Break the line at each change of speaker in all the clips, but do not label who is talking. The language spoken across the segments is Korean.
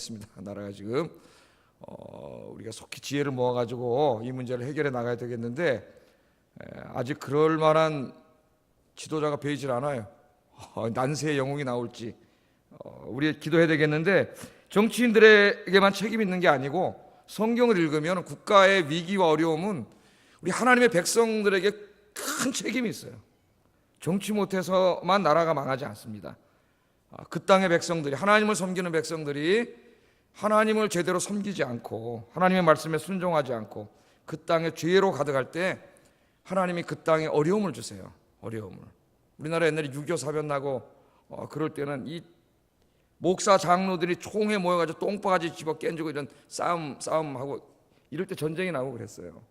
있습니다. 나라가 지금 우리가 속히 지혜를 모아가지고 이 문제를 해결해 나가야 되겠는데 아직 그럴 만한 지도자가 보이질 않아요. 난세의 영웅이 나올지 우리 기도해야 되겠는데, 정치인들에게만 책임 있는 게 아니고 성경을 읽으면 국가의 위기와 어려움은 우리 하나님의 백성들에게 큰 책임이 있어요. 정치 못해서만 나라가 망하지 않습니다. 그 땅의 백성들이, 하나님을 섬기는 백성들이 하나님을 제대로 섬기지 않고 하나님의 말씀에 순종하지 않고 그 땅에 죄로 가득할 때 하나님이 그 땅에 어려움을 주세요. 어려움을. 우리나라 옛날에 6.25 사변 나고 그럴 때는 이 목사 장로들이 총에 모여가지고 똥바가지 집어 깨주고 이런 싸움하고 이럴 때 전쟁이 나고 그랬어요.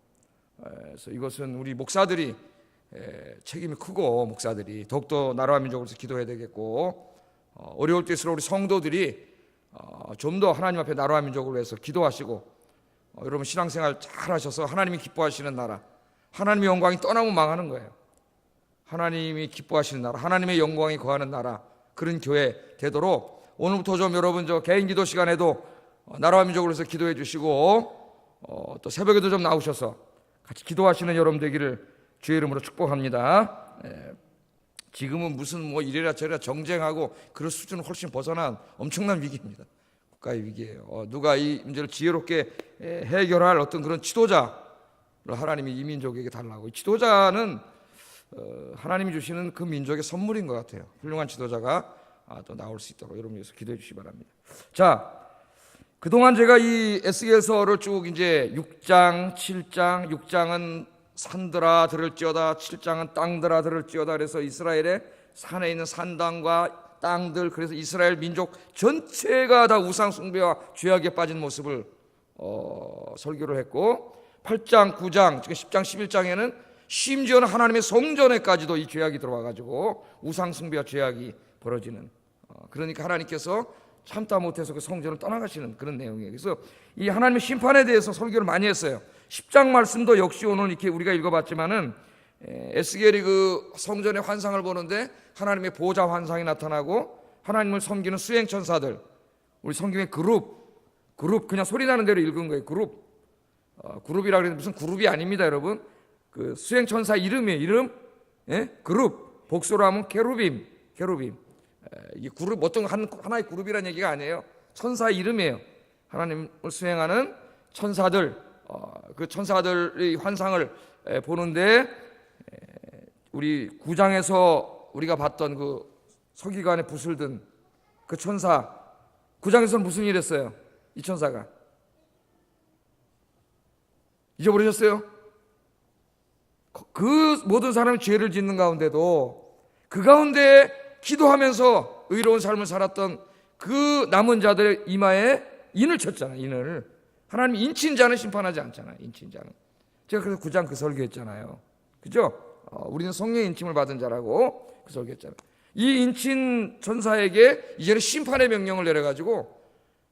그래서 이것은 우리 목사들이 책임이 크고, 목사들이 더욱더 나라와 민족을 위해서 기도해야 되겠고, 어려울 때일수록 우리 성도들이 좀 더 하나님 앞에 나라와 민족을 위해서 기도하시고, 여러분 신앙생활 잘 하셔서 하나님이 기뻐하시는 나라, 하나님의 영광이 떠나면 망하는 거예요. 하나님이 기뻐하시는 나라, 하나님의 영광이 거하는 나라, 그런 교회 되도록 오늘부터 좀 여러분 개인 기도 시간에도 나라와 민족을 위해서 기도해 주시고, 또 새벽에도 좀 나오셔서 같이 기도하시는 여러분 되기를 주의 이름으로 축복합니다. 지금은 무슨 이래라 저래라 정쟁하고 그럴 수준은 훨씬 벗어난 엄청난 위기입니다. 국가의 위기예요. 누가 이 문제를 지혜롭게 해결할 어떤 그런 지도자를 하나님이 이 민족에게 달라고. 이 지도자는 하나님이 주시는 그 민족의 선물인 것 같아요. 훌륭한 지도자가 또 나올 수 있도록 여러분 위해서 기도해 주시기 바랍니다. 자, 그동안 제가 이 에스겔서를 쭉 이제 6장, 7장, 6장은 산들아 들을지어다, 7장은 땅들아 들을지어다, 그래서 이스라엘의 산에 있는 산당과 땅들, 그래서 이스라엘 민족 전체가 다 우상 숭배와 죄악에 빠진 모습을 설교를 했고, 8장, 9장, 지금 10장, 11장에는 심지어는 하나님의 성전에까지도 이 죄악이 들어와가지고 우상 숭배와 죄악이 벌어지는, 그러니까 하나님께서 참다 못해서 그 성전을 떠나가시는 그런 내용이에요. 그래서 이 하나님의 심판에 대해서 설교를 많이 했어요. 10장 말씀도 역시 오늘 이렇게 우리가 읽어봤지만은 에스겔이 그 성전의 환상을 보는데 하나님의 보좌 환상이 나타나고 하나님을 섬기는 수행 천사들, 우리 성경의 그룹 그냥 소리 나는 대로 읽은 거예요. 그룹이라 그래도 무슨 그룹이 아닙니다, 여러분. 그 수행 천사 이름이에요. 이름, 그룹. 복수로 하면 케루빔. 이게 그룹, 보통 하나의 그룹이라는 얘기가 아니에요. 천사의 이름이에요. 하나님을 수행하는 천사들, 그 천사들의 환상을 보는데, 우리 9장에서 우리가 봤던 그 서기관의 붓을 든 그 천사, 9장에서는 무슨 일 했어요? 이 천사가 잊어버리셨어요? 그 모든 사람이 죄를 짓는 가운데도 그 가운데 기도하면서 의로운 삶을 살았던 그 남은 자들의 이마에 인을 쳤잖아요. 인을. 하나님이 인친자는 심판하지 않잖아요. 인친자는. 제가 그래서 9장 그 설교했잖아요. 그죠? 우리는 성령의 인침을 받은 자라고 그 설교했잖아요. 이 인친 천사에게 이제는 심판의 명령을 내려가지고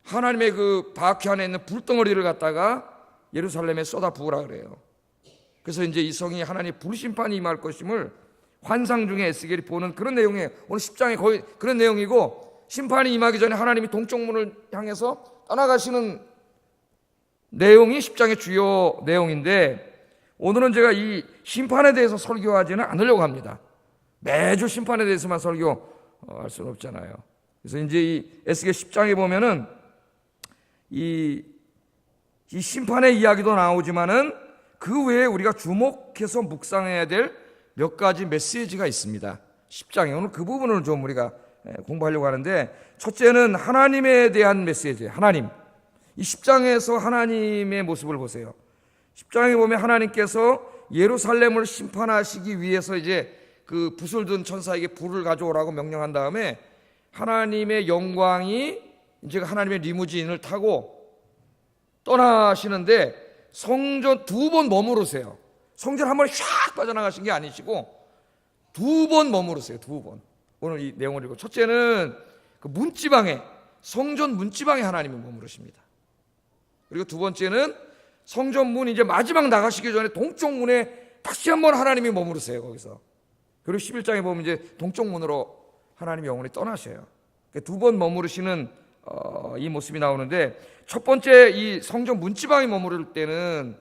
하나님의 그 바퀴 안에 있는 불덩어리를 갖다가 예루살렘에 쏟아 부으라 그래요. 그래서 이제 이 성이 하나님의 불심판이 임할 것임을 환상 중에 에스겔이 보는 그런 내용이에요. 오늘 10장에 거의 그런 내용이고, 심판이 임하기 전에 하나님이 동쪽 문을 향해서 떠나가시는 내용이 10장의 주요 내용인데, 오늘은 제가 이 심판에 대해서 설교하지는 않으려고 합니다. 매주 심판에 대해서만 설교할 수는 없잖아요. 그래서 이제 이 에스겔 10장에 보면은 이 심판의 이야기도 나오지만은 그 외에 우리가 주목해서 묵상해야 될 몇 가지 메시지가 있습니다. 10장에 오늘 그 부분을 좀 우리가 공부하려고 하는데, 첫째는 하나님에 대한 메시지예요. 하나님. 이 10장에서 하나님의 모습을 보세요. 10장에 보면 하나님께서 예루살렘을 심판하시기 위해서 이제 그 붓을 든 천사에게 불을 가져오라고 명령한 다음에 하나님의 영광이 이제 하나님의 리무진을 타고 떠나시는데 성전 2번 머무르세요. 성전 한 번에 샥 빠져나가신 게 아니시고 2번 머무르세요. 2번. 오늘 이 내용을 읽고, 첫째는 그 문지방에, 성전 문지방에 하나님이 머무르십니다. 그리고 두 번째는 성전 문 이제 마지막 나가시기 전에 동쪽 문에 다시 한번 하나님이 머무르세요. 거기서. 그리고 11장에 보면 이제 동쪽 문으로 하나님이 영원히 떠나셔요. 2번 머무르시는 이 모습이 나오는데, 첫 번째 이 성전 문지방에 머무를 때는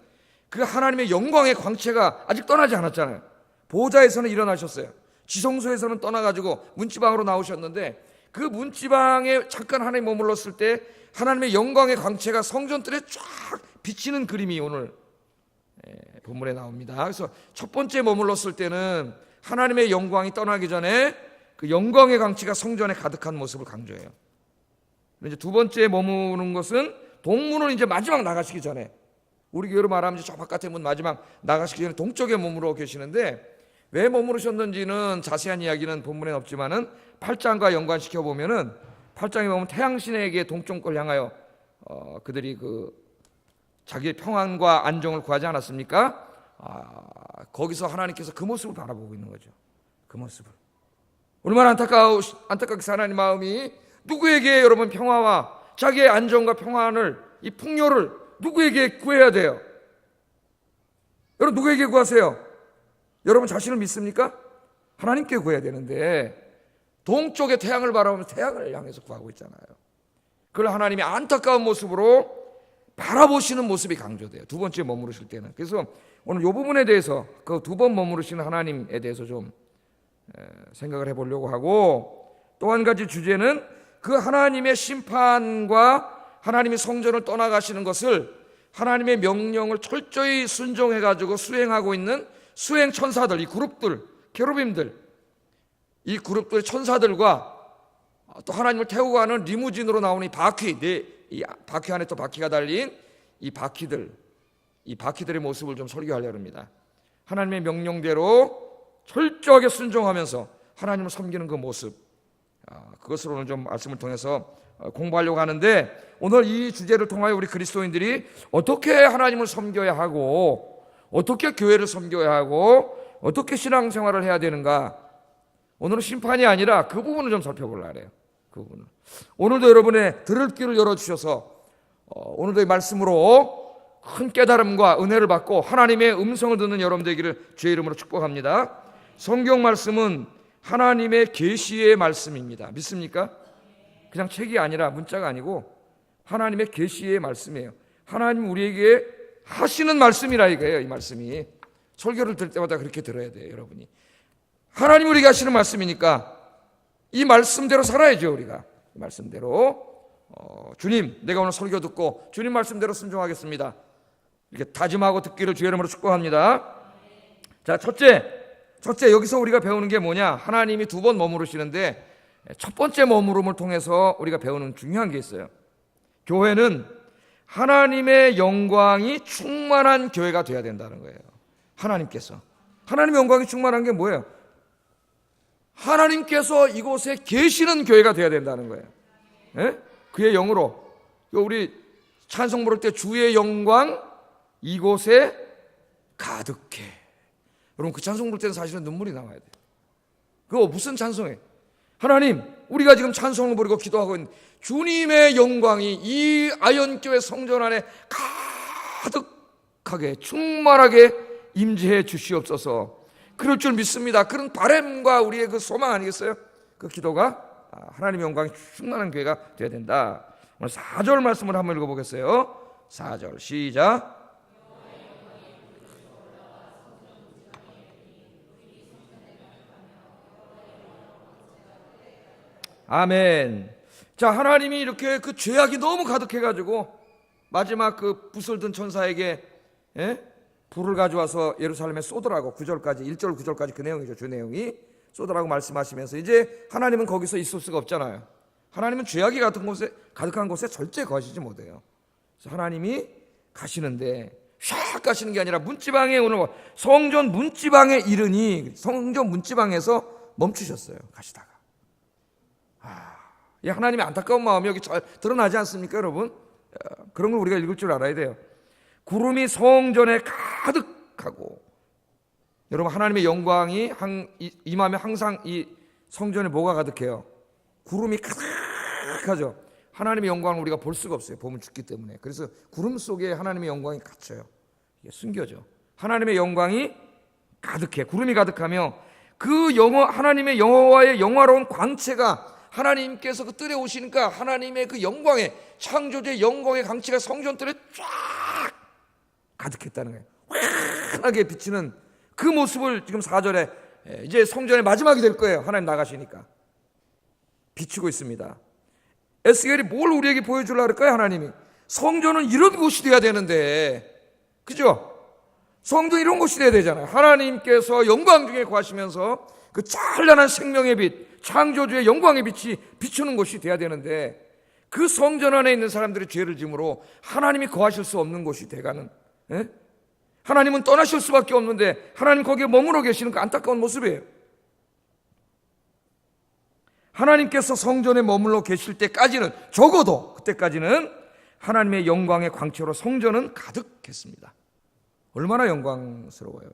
그 하나님의 영광의 광채가 아직 떠나지 않았잖아요. 보좌에서는 일어나셨어요. 지성소에서는 떠나가지고 문지방으로 나오셨는데, 그 문지방에 잠깐 하나님 머물렀을 때 하나님의 영광의 광채가 성전뜰에 쫙 비치는 그림이 오늘 본문에 나옵니다. 그래서 첫 번째 머물렀을 때는 하나님의 영광이 떠나기 전에 그 영광의 광채가 성전에 가득한 모습을 강조해요. 이제 두 번째 머무는 것은 동문을 이제 마지막 나가시기 전에, 우리 교회로 말하면 저 바깥에 문 마지막 나가시기 전에 동쪽에 머무러 계시는데, 왜 머무르셨는지는 자세한 이야기는 본문에 없지만은 8장과 연관시켜 보면은 8장에 보면 태양신에게 동쪽을 향하여 그들이 그 자기의 평안과 안정을 구하지 않았습니까? 거기서 하나님께서 그 모습을 바라보고 있는 거죠. 그 모습을. 얼마나 안타깝게 하나님 마음이, 누구에게 여러분 평화와 자기의 안정과 평안을, 이 풍요를 누구에게 구해야 돼요? 여러분 누구에게 구하세요? 여러분 자신을 믿습니까? 하나님께 구해야 되는데 동쪽의 태양을 바라보면서 태양을 향해서 구하고 있잖아요. 그걸 하나님이 안타까운 모습으로 바라보시는 모습이 강조돼요. 두 번째 머무르실 때는. 그래서 오늘 이 부분에 대해서, 그 두 번 머무르시는 하나님에 대해서 좀 생각을 해보려고 하고, 또 한 가지 주제는 그 하나님의 심판과 하나님이 성전을 떠나가시는 것을 하나님의 명령을 철저히 순종해가지고 수행하고 있는 수행 천사들, 이 그룹들, 케루빔들, 이 그룹들의 천사들과 또 하나님을 태우고 가는 리무진으로 나오는 이 바퀴, 이 바퀴 안에 또 바퀴가 달린 이 바퀴들의 모습을 좀 설교하려고 합니다. 하나님의 명령대로 철저하게 순종하면서 하나님을 섬기는 그 모습, 그것을 오늘 좀 말씀을 통해서 공부하려고 하는데, 오늘 이 주제를 통하여 우리 그리스도인들이 어떻게 하나님을 섬겨야 하고, 어떻게 교회를 섬겨야 하고, 어떻게 신앙생활을 해야 되는가, 오늘은 심판이 아니라 그 부분을 좀 살펴보려고 해요. 그 부분을. 오늘도 여러분의 들을 귀를 열어주셔서 오늘도 이 말씀으로 큰 깨달음과 은혜를 받고 하나님의 음성을 듣는 여러분 되기를 주의 이름으로 축복합니다. 성경 말씀은 하나님의 계시의 말씀입니다. 믿습니까? 그냥 책이 아니라, 문자가 아니고 하나님의 계시의 말씀이에요. 하나님 우리에게 하시는 말씀이라 이거예요. 이 말씀이 설교를 들을 때마다 그렇게 들어야 돼요. 여러분이 하나님 우리에게 하시는 말씀이니까 이 말씀대로 살아야죠. 우리가 이 말씀대로 주님, 내가 오늘 설교 듣고 주님 말씀대로 순종하겠습니다, 이렇게 다짐하고 듣기를 주의 이름으로 축복합니다. 자, 첫째 여기서 우리가 배우는 게 뭐냐? 하나님이 두 번 머무르시는데 첫 번째 머무름을 통해서 우리가 배우는 중요한 게 있어요. 교회는 하나님의 영광이 충만한 교회가 되어야 된다는 거예요. 하나님의 영광이 충만한 게 뭐예요? 하나님께서 이곳에 계시는 교회가 되어야 된다는 거예요. 예? 그의 영으로. 우리 찬송 부를 때 주의 영광 이곳에 가득해. 여러분 그 찬송 부를 때는 사실은 눈물이 나와야 돼요. 그거 무슨 찬송이에요? 하나님, 우리가 지금 찬송을 부르고 기도하고 있는 주님의 영광이 이 아현교회 성전 안에 가득하게 충만하게 임재해 주시옵소서. 그럴 줄 믿습니다. 그런 바람과 우리의 그 소망 아니겠어요? 그 기도가 하나님의 영광이 충만한 교회가 되어야 된다. 오늘 4절 말씀을 한번 읽어보겠어요. 4절 시작. 아멘. 자, 하나님이 이렇게 그 죄악이 너무 가득해가지고 마지막 그 붓을 든 천사에게 불을 가져와서 예루살렘에 쏟으라고 9절까지 1절 9절까지 그 내용이죠. 주 내용이 쏟으라고 말씀하시면서 이제 하나님은 거기서 있을 수가 없잖아요. 하나님은 죄악이 가득한 곳에 절대 거하시지 못해요. 그래서 하나님이 가시는데 샥 가시는 게 아니라 문지방에, 오늘 성전 문지방에 이르니 성전 문지방에서 멈추셨어요. 가시다가. 이 하나님의 안타까운 마음이 여기 잘 드러나지 않습니까, 여러분? 그런 걸 우리가 읽을 줄 알아야 돼요. 구름이 성전에 가득하고, 여러분 하나님의 영광이 임하면 항상 이 성전에 뭐가 가득해요? 구름이 가득하죠. 하나님의 영광을 우리가 볼 수가 없어요. 보면 죽기 때문에. 그래서 구름 속에 하나님의 영광이 갇혀요. 이게 숨겨져. 하나님의 영광이 가득해. 구름이 가득하며 그 하나님의 여호와의 영화로운 광채가 하나님께서 그 뜰에 오시니까 하나님의 그 영광의, 창조주의 영광의 강치가 성전 뜰에 쫙 가득했다는 거예요. 환하게 비치는 그 모습을 지금 4절에 이제 성전의 마지막이 될 거예요. 하나님 나가시니까 비추고 있습니다. 에스겔이 뭘 우리에게 보여주려고 할까요? 하나님이 성전은 이런 곳이 돼야 되는데, 그죠? 성전 이런 곳이 돼야 되잖아요. 하나님께서 영광 중에 거하시면서 그 찬란한 생명의 빛, 창조주의 영광의 빛이 비추는 곳이 돼야 되는데, 그 성전 안에 있는 사람들이 죄를 지음으로 하나님이 거하실 수 없는 곳이 돼가는, 하나님은 떠나실 수밖에 없는데 하나님 거기에 머물러 계시는 그 안타까운 모습이에요. 하나님께서 성전에 머물러 계실 때까지는, 적어도 그때까지는 하나님의 영광의 광채로 성전은 가득했습니다. 얼마나 영광스러워요.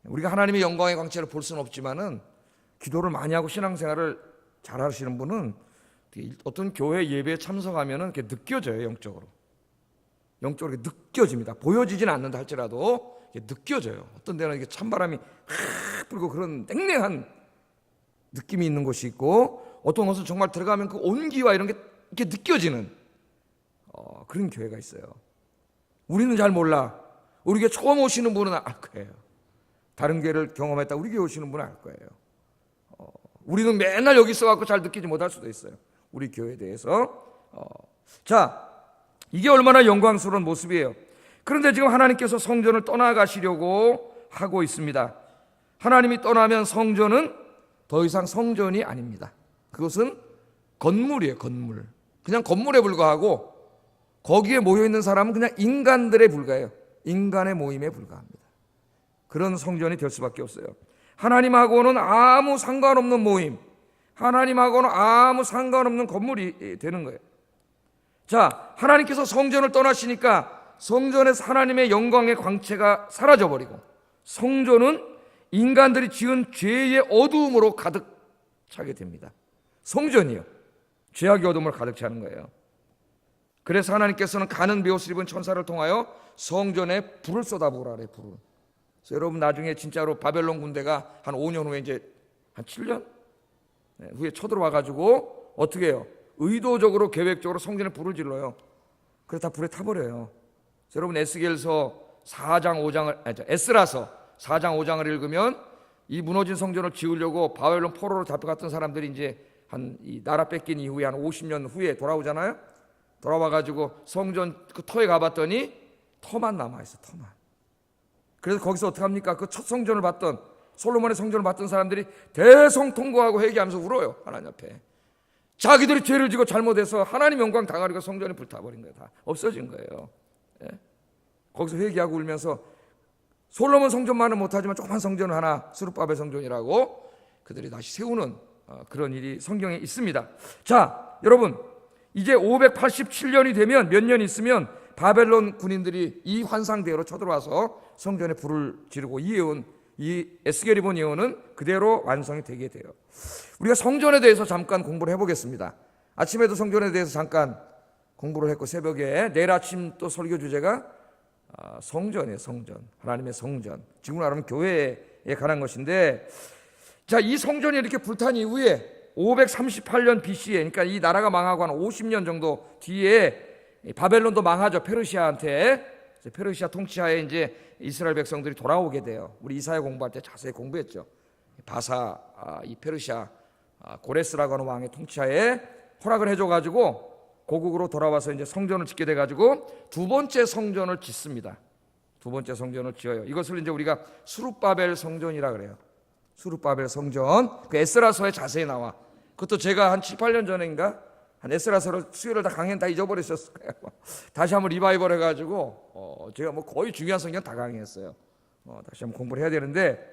우리가 하나님의 영광의 광채를 볼 수는 없지만은, 기도를 많이 하고 신앙생활을 잘 하시는 분은 어떤 교회 예배에 참석하면은 이렇게 느껴져요. 영적으로 이렇게 느껴집니다. 보여지진 않는다 할지라도 이게 느껴져요. 어떤 데는 이게 찬바람이 불고 그런 냉랭한 느낌이 있는 곳이 있고, 어떤 곳은 정말 들어가면 그 온기와 이런 게 이렇게 느껴지는 그런 교회가 있어요. 우리는 잘 몰라. 우리 교회 처음 오시는 분은 알 거예요. 다른 교회를 경험했다 우리 교회 오시는 분은 알 거예요. 우리는 맨날 여기 있어갖고 잘 느끼지 못할 수도 있어요. 우리 교회에 대해서. 자, 이게 얼마나 영광스러운 모습이에요. 그런데 지금 하나님께서 성전을 떠나가시려고 하고 있습니다. 하나님이 떠나면 성전은 더 이상 성전이 아닙니다. 그것은 건물이에요. 건물. 그냥 건물에 불과하고, 거기에 모여있는 사람은 그냥 인간들에 불과해요. 인간의 모임에 불과합니다. 그런 성전이 될 수밖에 없어요. 하나님하고는 아무 상관없는 모임, 하나님하고는 아무 상관없는 건물이 되는 거예요. 자, 하나님께서 성전을 떠나시니까 성전에서 하나님의 영광의 광채가 사라져버리고, 성전은 인간들이 지은 죄의 어두움으로 가득 차게 됩니다. 성전이요, 죄악의 어둠을 가득 차는 거예요. 그래서 하나님께서는 가는 베옷을 입은 천사를 통하여 성전에 불을 쏟아부으라 그래요. 불을. 그래서 여러분, 나중에 진짜로 바벨론 군대가 한 5년 후에, 이제 한 7년 후에 쳐들어와가지고 어떻게 해요? 의도적으로, 계획적으로 성전에 불을 질러요. 그래서 다 불에 타버려요. 여러분, 에스겔서 4장 5장을 에스라서 4장 5장을 읽으면, 이 무너진 성전을 지으려고 바벨론 포로로 잡혀갔던 사람들이 이제 이 나라 뺏긴 이후에 한 50년 후에 돌아오잖아요. 돌아와가지고 성전 그 터에 가봤더니 터만 남아있어. 터만. 그래서 거기서 어떻게 합니까? 그 첫 성전을 봤던, 솔로몬의 성전을 봤던 사람들이 대성통곡하고 회개하면서 울어요. 하나님 앞에. 자기들이 죄를 지고 잘못해서 하나님 영광 당하려고 성전이 불타버린 거예요. 다 없어진 거예요. 예? 거기서 회개하고 울면서, 솔로몬 성전만은 못하지만 조그만 성전 하나, 스룹바벨 성전이라고 그들이 다시 세우는 그런 일이 성경에 있습니다. 자, 여러분, 이제 587년이 되면, 몇 년 있으면 바벨론 군인들이 이 환상대로 쳐들어와서 성전에 불을 지르고, 이 예언, 이 에스겔이 본 예언은 그대로 완성이 되게 돼요. 우리가 성전에 대해서 잠깐 공부를 해보겠습니다. 아침에도 성전에 대해서 잠깐 공부를 했고, 새벽에 내일 아침 또 설교 주제가 성전이에요. 성전, 하나님의 성전. 지금 말하면 교회에 관한 것인데, 자, 이 성전이 이렇게 불탄 이후에 538년 BC에, 그러니까 이 나라가 망하고 한 50년 정도 뒤에 바벨론도 망하죠. 페르시아한테. 페르시아 통치하에 이제 이스라엘 백성들이 돌아오게 돼요. 우리 이사야 공부할 때 자세히 공부했죠. 바사, 이 페르시아 고레스라고 하는 왕의 통치하에 허락을 해줘가지고 고국으로 돌아와서 이제 성전을 짓게 돼가지고 두 번째 성전을 짓습니다. 두 번째 성전을 지어요. 이것을 이제 우리가 스룹바벨 성전이라 그래요. 스룹바벨 성전. 그 에스라서에 자세히 나와. 그것도 제가 한 7, 8년 전인가 한 에스라서를 수요일을 다 강행 다 잊어버렸었을 거예요. 다시 한번 리바이벌 해가지고 제가 뭐 거의 중요한 성경 다 강행했어요. 다시 한번 공부를 해야 되는데,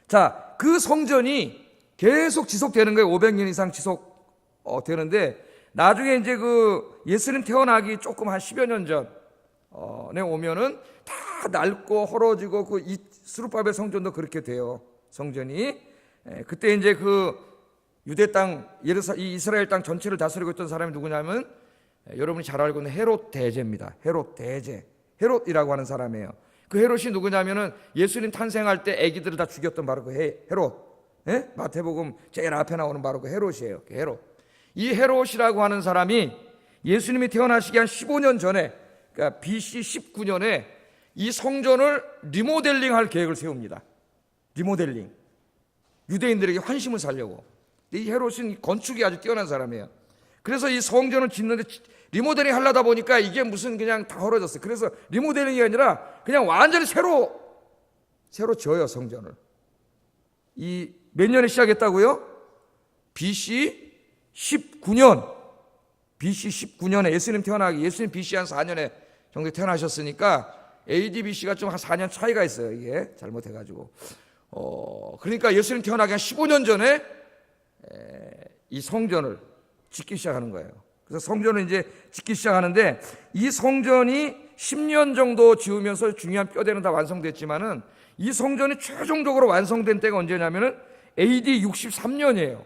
자, 그 성전이 계속 지속되는 거예요. 500년 이상 지속되는데, 나중에 이제 그 예수님 태어나기 조금 한 10여 년 전에 오면은 다 낡고 헐어지고, 그 스룹바벨 성전도 그렇게 돼요. 성전이. 그때 이제 그 유대 땅, 이 이스라엘 땅 전체를 다스리고 있던 사람이 누구냐면, 여러분이 잘 알고 있는 헤롯 대제입니다. 헤롯 대제. 헤롯이라고 하는 사람이에요. 그 헤롯이 누구냐면은 예수님 탄생할 때 아기들을 다 죽였던 바로 그 헤롯. 예? 마태복음 제일 앞에 나오는 바로 그 헤롯이에요. 그 헤롯. 이 헤롯이라고 하는 사람이 예수님이 태어나시기 한 15년 전에, 그러니까 BC 19년에 이 성전을 리모델링할 계획을 세웁니다. 리모델링. 유대인들에게 환심을 살려고. 이 헤롯은 건축이 아주 뛰어난 사람이에요. 그래서 이 성전을 짓는데 리모델링 하려다 보니까 이게 무슨 그냥 다 헐어졌어요. 그래서 리모델링이 아니라 그냥 완전히 새로 지어요, 성전을. 이 몇 년에 시작했다고요? BC 19년. BC 19년에 예수님 예수님 BC 한 4년에 정도 태어나셨으니까 AD BC가 좀 한 4년 차이가 있어요. 이게 잘못해가지고. 그러니까 예수님 태어나기 한 15년 전에 이 성전을 짓기 시작하는 거예요. 그래서 성전을 이제 짓기 시작하는데, 이 성전이 10년 정도 지으면서 중요한 뼈대는 다 완성됐지만은 이 성전이 최종적으로 완성된 때가 언제냐면은 AD 63년이에요.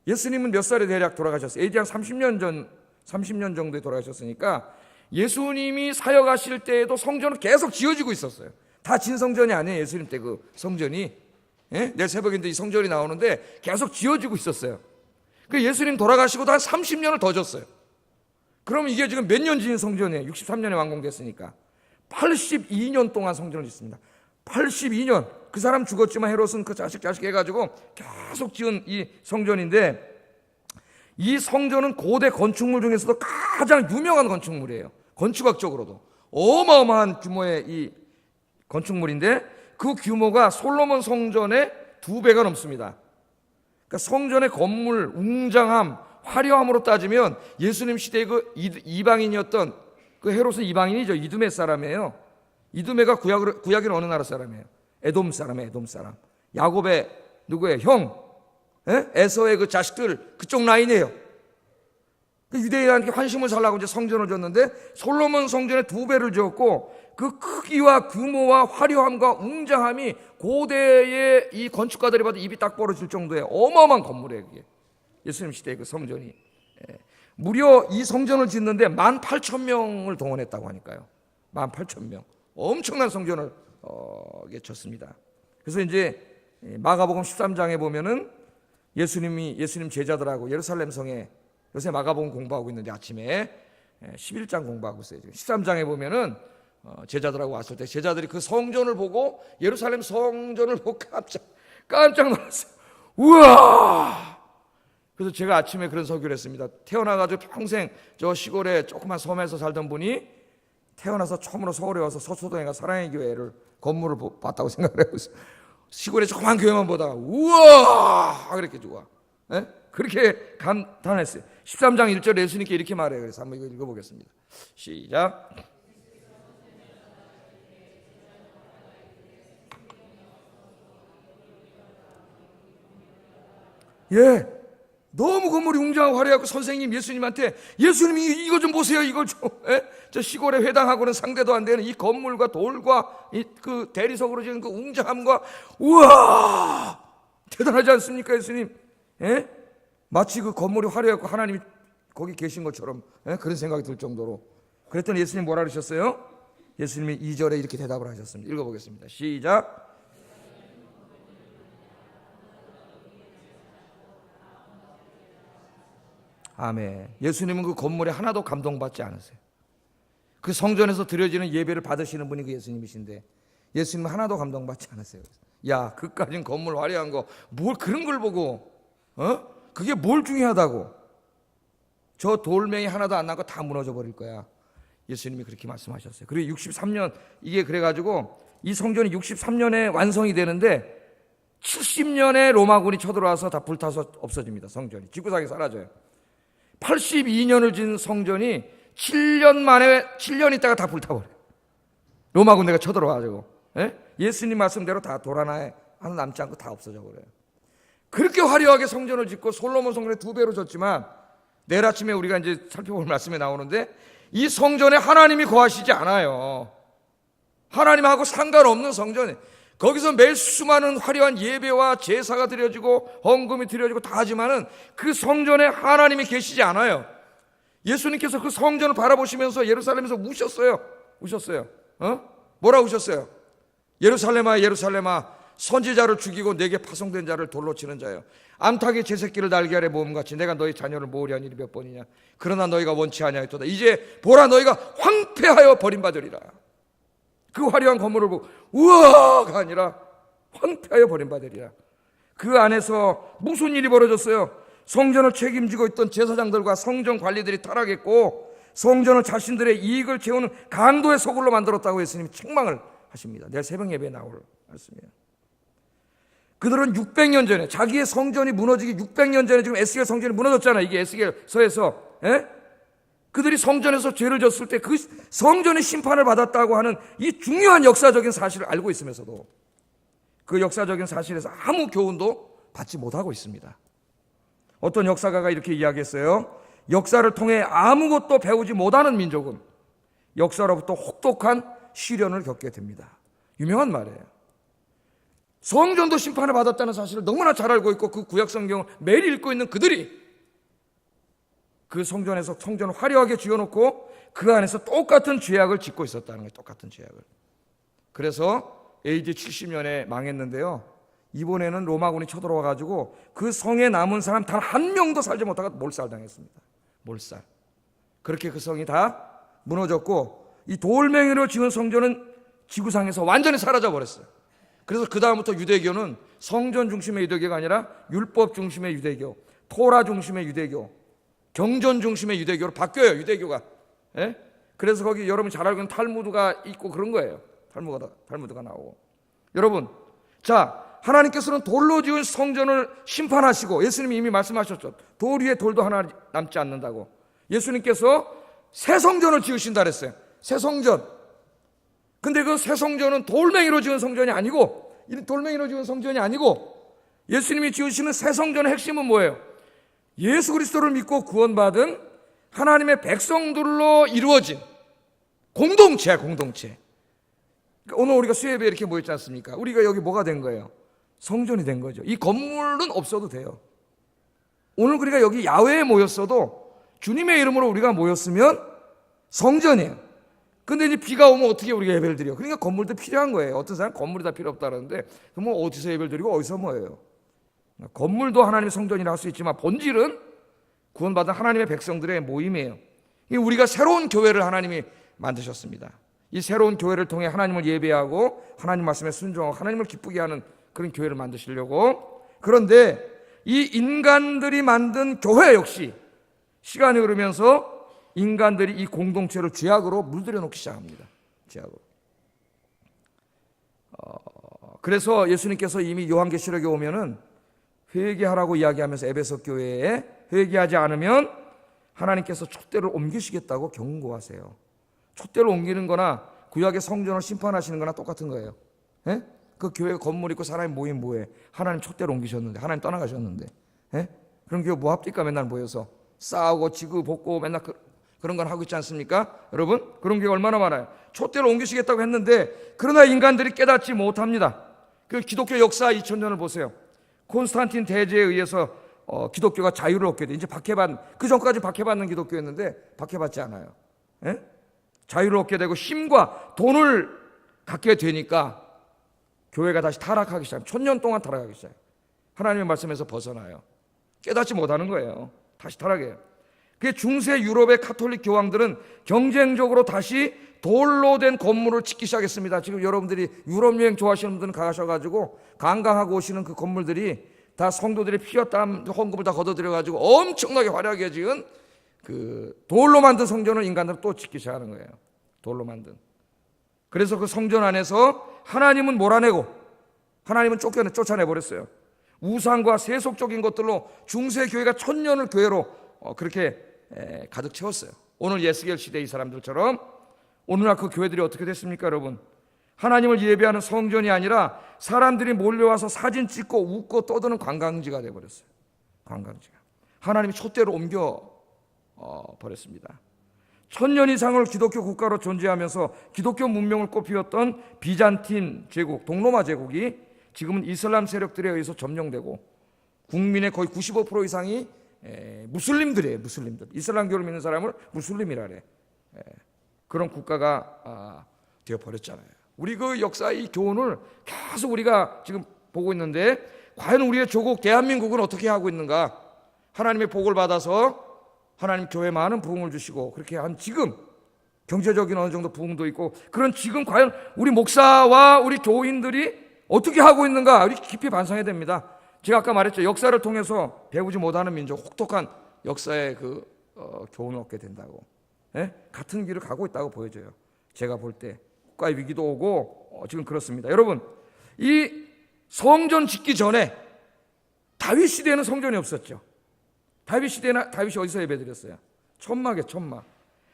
예수님은 몇 살에 대략 돌아가셨어요? AD 한 30년 정도에 돌아가셨으니까 예수님이 사역하실 때에도 성전은 계속 지어지고 있었어요. 다 진성전이 아니에요, 예수님 때 그 성전이. 예? 내일 새벽인데 이 성전이 나오는데 계속 지어지고 있었어요. 그 예수님 돌아가시고도 한 30년을 더 졌어요. 그러면 이게 지금 몇 년 지은 성전이에요? 63년에 완공됐으니까 82년 동안 성전을 짓습니다. 82년. 그 사람 죽었지만 헤롯은 그 자식 해가지고 계속 지은 이 성전인데, 이 성전은 고대 건축물 중에서도 가장 유명한 건축물이에요. 건축학적으로도 어마어마한 규모의 이 건축물인데, 그 규모가 솔로몬 성전의 2배가 넘습니다. 그러니까 성전의 건물, 웅장함, 화려함으로 따지면 예수님 시대의 그 이방인이었던 그 헤롯은 이방인이죠. 이두메 사람이에요. 이두메가 구약에는 어느 나라 사람이에요? 에돔 사람이에요. 에돔 사람. 야곱의 누구예요? 형. 에서의 그 자식들, 그쪽 라인이에요. 그 유대인한테 환심을 살라고 이제 성전을 줬는데, 솔로몬 성전의 2배를 지었고, 그 크기와 규모와 화려함과 웅장함이 고대의 이 건축가들이 봐도 입이 딱 벌어질 정도의 어마어마한 건물이에요. 그게 예수님 시대의 그 성전이. 무려 이 성전을 짓는데 18,000명을 동원했다고 하니까요. 18,000명. 엄청난 성전을 졌습니다. 그래서 이제 마가복음 13장에 보면은 예수님 제자들하고 예루살렘 성에, 요새 마가복음 공부하고 있는데 아침에 11장 공부하고 있어요. 13장에 보면은 제자들하고 왔을 때 제자들이 그 성전을 보고, 예루살렘 성전을 보고 깜짝 놀랐어요. 우와! 그래서 제가 아침에 그런 설교를 했습니다. 태어나가지고 평생 저 시골에 조그만 섬에서 살던 분이 태어나서 처음으로 서울에 와서 서초동에 가 사랑의 교회를 건물을 봤다고 생각을 하고 있어요. 시골에 조그만 교회만 보다가 우와! 그렇게 좋아. 네? 그렇게 감탄했어요. 13장 1절에 예수님께 이렇게 말해요. 그래서 한번 이거 읽어보겠습니다. 시작. 예, 너무 건물이 웅장하고 화려하고, 선생님 예수님한테 예수님이 이거 좀 보세요, 이걸 좀. 저 시골의 회당하고는 상대도 안 되는 이 건물과 돌과 그 대리석으로 지은 그 웅장함과, 우와, 대단하지 않습니까, 예수님? 마치 그 건물이 화려하고 하나님이 거기 계신 것처럼 그런 생각이 들 정도로. 그랬더니 예수님 뭐라 그러셨어요? 예수님이 2절에 이렇게 대답을 하셨습니다. 읽어보겠습니다. 시작. 아멘. 예수님은 그 건물에 하나도 감동받지 않으세요. 그 성전에서 드려지는 예배를 받으시는 분이 그 예수님이신데, 예수님은 하나도 감동받지 않으세요. 야, 그까진 건물 화려한 거 뭘 그런 걸 보고, 그게 뭘 중요하다고. 저 돌멩이 하나도 안 남고 다 무너져 버릴 거야. 예수님이 그렇게 말씀하셨어요. 그리고 63년, 이게 그래가지고 이 성전이 63년에 완성이 되는데 70년에 로마군이 쳐들어와서 다 불타서 없어집니다. 성전이 지구상에 사라져요. 82년을 진 성전이 7년 있다가 다 불타버려요. 로마 군대가 쳐들어와가지고. 예수님 말씀대로 다 돌 하나 남지 않고 다 없어져 버려요. 그렇게 화려하게 성전을 짓고 솔로몬 성전의 2배로 졌지만, 내일 아침에 우리가 이제 살펴볼 말씀에 나오는데, 이 성전에 하나님이 거하시지 않아요. 하나님하고 상관없는 성전에, 거기서 매일 수많은 화려한 예배와 제사가 드려지고 헌금이 드려지고 다 하지만은 그 성전에 하나님이 계시지 않아요. 예수님께서 그 성전을 바라보시면서 예루살렘에서 우셨어요. 뭐라 우셨어요? 예루살렘아, 예루살렘아, 선지자를 죽이고 내게 파송된 자를 돌로 치는 자예요. 암탉이 제 새끼를 날개 아래 모음같이 내가 너희 자녀를 모으려 한 일이 몇 번이냐. 그러나 너희가 원치 아니하였도다. 이제 보라, 너희가 황폐하여 버림받으리라. 그 화려한 건물을 보고 우와가 아니라 황폐하여 버림받으리라. 그 안에서 무슨 일이 벌어졌어요? 성전을 책임지고 있던 제사장들과 성전 관리들이 타락했고 성전을 자신들의 이익을 채우는 강도의 소굴로 만들었다고 예수님이 책망을 하십니다. 내일 새벽 예배에 나올 말씀이에요. 그들은 600년 전에 자기의 성전이 무너지기 600년 전에 지금 에스겔 성전이 무너졌잖아요. 이게 에스겔서에서 그들이 성전에서 죄를 졌을 때 그 성전의 심판을 받았다고 하는 이 중요한 역사적인 사실을 알고 있으면서도 그 역사적인 사실에서 아무 교훈도 받지 못하고 있습니다. 어떤 역사가가 이렇게 이야기했어요. 역사를 통해 아무것도 배우지 못하는 민족은 역사로부터 혹독한 시련을 겪게 됩니다. 유명한 말이에요. 성전도 심판을 받았다는 사실을 너무나 잘 알고 있고 그 구약 성경을 매일 읽고 있는 그들이 그 성전에서 성전을 화려하게 지어놓고 그 안에서 똑같은 죄악을 짓고 있었다는 거예요. 똑같은 죄악을. 그래서 AD 70년에 망했는데요. 이번에는 로마군이 쳐들어와가지고 그 성에 남은 사람 단 한 명도 살지 못하고 몰살당했습니다. 몰살. 그렇게 그 성이 다 무너졌고 이 돌멩이로 지은 성전은 지구상에서 완전히 사라져버렸어요. 그래서 그 다음부터 유대교는 성전 중심의 유대교가 아니라 율법 중심의 유대교, 토라 중심의 유대교, 경전 중심의 유대교로 바뀌어요. 유대교가. 그래서 거기 여러분 잘 알고 있는 탈무드가 있고 그런 거예요. 탈무드가 나오고. 여러분, 자, 하나님께서는 돌로 지은 성전을 심판하시고 예수님이 이미 말씀하셨죠. 돌 위에 돌도 하나 남지 않는다고. 예수님께서 새 성전을 지으신다 그랬어요. 새 성전. 근데 그 새 성전은 돌멩이로 지은 성전이 아니고, 돌멩이로 지은 성전이 아니고 예수님이 지으시는 새 성전의 핵심은 뭐예요? 예수 그리스도를 믿고 구원받은 하나님의 백성들로 이루어진 공동체야, 공동체. 그러니까 오늘 우리가 수요예배에 이렇게 모였지 않습니까? 우리가 여기 뭐가 된 거예요? 성전이 된 거죠. 이 건물은 없어도 돼요. 오늘 우리가 여기 야외에 모였어도 주님의 이름으로 우리가 모였으면 성전이에요. 근데 이제 비가 오면 어떻게 우리가 예배를 드려? 그러니까 건물도 필요한 거예요. 어떤 사람은 건물이 다 필요 없다는데 그러면 어디서 예배를 드리고 어디서 뭐예요? 건물도 하나님의 성전이라 할 수 있지만 본질은 구원받은 하나님의 백성들의 모임이에요. 우리가 새로운 교회를 하나님이 만드셨습니다. 이 새로운 교회를 통해 하나님을 예배하고 하나님 말씀에 순종하고 하나님을 기쁘게 하는 그런 교회를 만드시려고. 그런데 이 인간들이 만든 교회 역시 시간이 흐르면서 인간들이 이 공동체를 죄악으로 물들여 놓기 시작합니다. 죄악으로. 그래서 예수님께서 이미 요한계시록에 오면은 회개하라고 이야기하면서 에베소 교회에 회개하지 않으면 하나님께서 촛대를 옮기시겠다고 경고하세요. 촛대를 옮기는 거나 구약의 성전을 심판하시는 거나 똑같은 거예요. 그 교회 건물 있고 사람이 모이면 뭐해? 하나님 촛대를 옮기셨는데, 하나님 떠나가셨는데, 그런 교회 뭐 합니까? 맨날 모여서 싸우고 지구 볶고 맨날 그런 건 하고 있지 않습니까? 여러분, 그런 교회 얼마나 많아요. 촛대를 옮기시겠다고 했는데 그러나 인간들이 깨닫지 못합니다. 그 기독교 역사 2000년을 보세요. 콘스탄틴 대제에 의해서 기독교가 자유를 얻게 돼. 이제 그 전까지 박해받는 기독교였는데 박해받지 않아요. 자유를 얻게 되고 힘과 돈을 갖게 되니까 교회가 다시 타락하기 시작해요. 1000년 동안 타락하기 시작해요. 하나님의 말씀에서 벗어나요. 깨닫지 못하는 거예요. 다시 타락해요. 그 중세 유럽의 카톨릭 교황들은 경쟁적으로 다시 돌로 된 건물을 짓기 시작했습니다. 지금 여러분들이 유럽 여행 좋아하시는 분들은 가셔가지고 관광하고 오시는 그 건물들이 다 성도들이 피와 땀 헌금을 다 걷어들여가지고 엄청나게 화려하게 지은 그 돌로 만든 성전을 인간들은 또 짓기 시작하는 거예요. 돌로 만든. 그래서 그 성전 안에서 하나님은 몰아내고 하나님은 쫓아내버렸어요. 우상과 세속적인 것들로 중세 교회가 1000년을 교회로 그렇게 가득 채웠어요. 오늘 에스겔 시대 이 사람들처럼 오늘날 그 교회들이 어떻게 됐습니까, 여러분? 하나님을 예배하는 성전이 아니라 사람들이 몰려와서 사진 찍고 웃고 떠드는 관광지가 되어버렸어요. 관광지가. 하나님이 촛대로 옮겨 버렸습니다. 1000년 이상을 기독교 국가로 존재하면서 기독교 문명을 꽃피웠던 비잔틴 제국, 동로마 제국이 지금은 이슬람 세력들에 의해서 점령되고 국민의 거의 95% 이상이 무슬림들이에요. 무슬림들. 이슬람교를 믿는 사람을 무슬림이라 그래. 그런 국가가 되어버렸잖아요. 우리 그 역사의 교훈을 계속 우리가 지금 보고 있는데, 과연 우리의 조국 대한민국은 어떻게 하고 있는가? 하나님의 복을 받아서 하나님 교회에 많은 부흥을 주시고 그렇게 한 지금, 경제적인 어느 정도 부흥도 있고, 그런 지금 과연 우리 목사와 우리 교인들이 어떻게 하고 있는가, 우리 깊이 반성해야 됩니다. 제가 아까 말했죠. 역사를 통해서 배우지 못하는 민족, 혹독한 역사의 교훈을 얻게 된다고. 예? 같은 길을 가고 있다고 보여져요. 제가 볼 때 국가의 위기도 오고 지금 그렇습니다. 여러분, 이 성전 짓기 전에 다윗 시대에는 성전이 없었죠. 다윗 시대는 다윗이 어디서 예배드렸어요? 천막에 천막.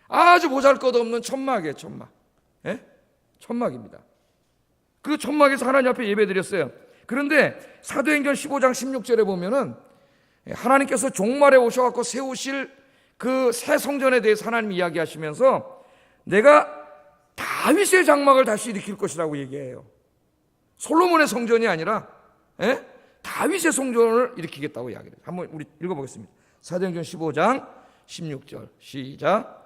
아주 보잘것없는 천막에 천막. 예? 천막입니다. 그 천막에서 하나님 앞에 예배드렸어요. 그런데 사도행전 15장 16절에 보면은 하나님께서 종말에 오셔갖고 세우실 그 새 성전에 대해서 하나님이 이야기하시면서 내가 다윗의 장막을 다시 일으킬 것이라고 얘기해요. 솔로몬의 성전이 아니라 다윗의 성전을 일으키겠다고 이야기해요. 한번 우리 읽어보겠습니다. 사도행전 15장 16절 시작.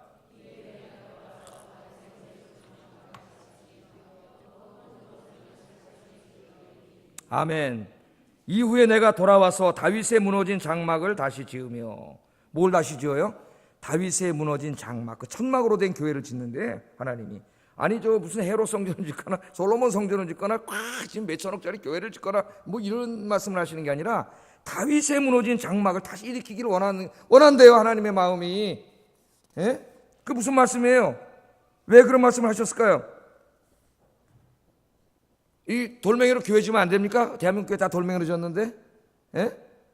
아멘. 이후에 내가 돌아와서 다윗의 무너진 장막을 다시 지으며, 뭘 다시 지어요? 다윗의 무너진 장막, 그 천막으로 된 교회를 짓는데 하나님이, 아니 저 무슨 헤롯 성전을 짓거나 솔로몬 성전을 짓거나 지금 몇천억짜리 교회를 짓거나 뭐 이런 말씀을 하시는 게 아니라 다윗의 무너진 장막을 다시 일으키기를 원한대요. 하나님의 마음이. 그 무슨 말씀이에요? 왜 그런 말씀을 하셨을까요? 이 돌멩이로 교회 지면 안 됩니까? 대한민국 교회 다 돌멩이로 졌는데,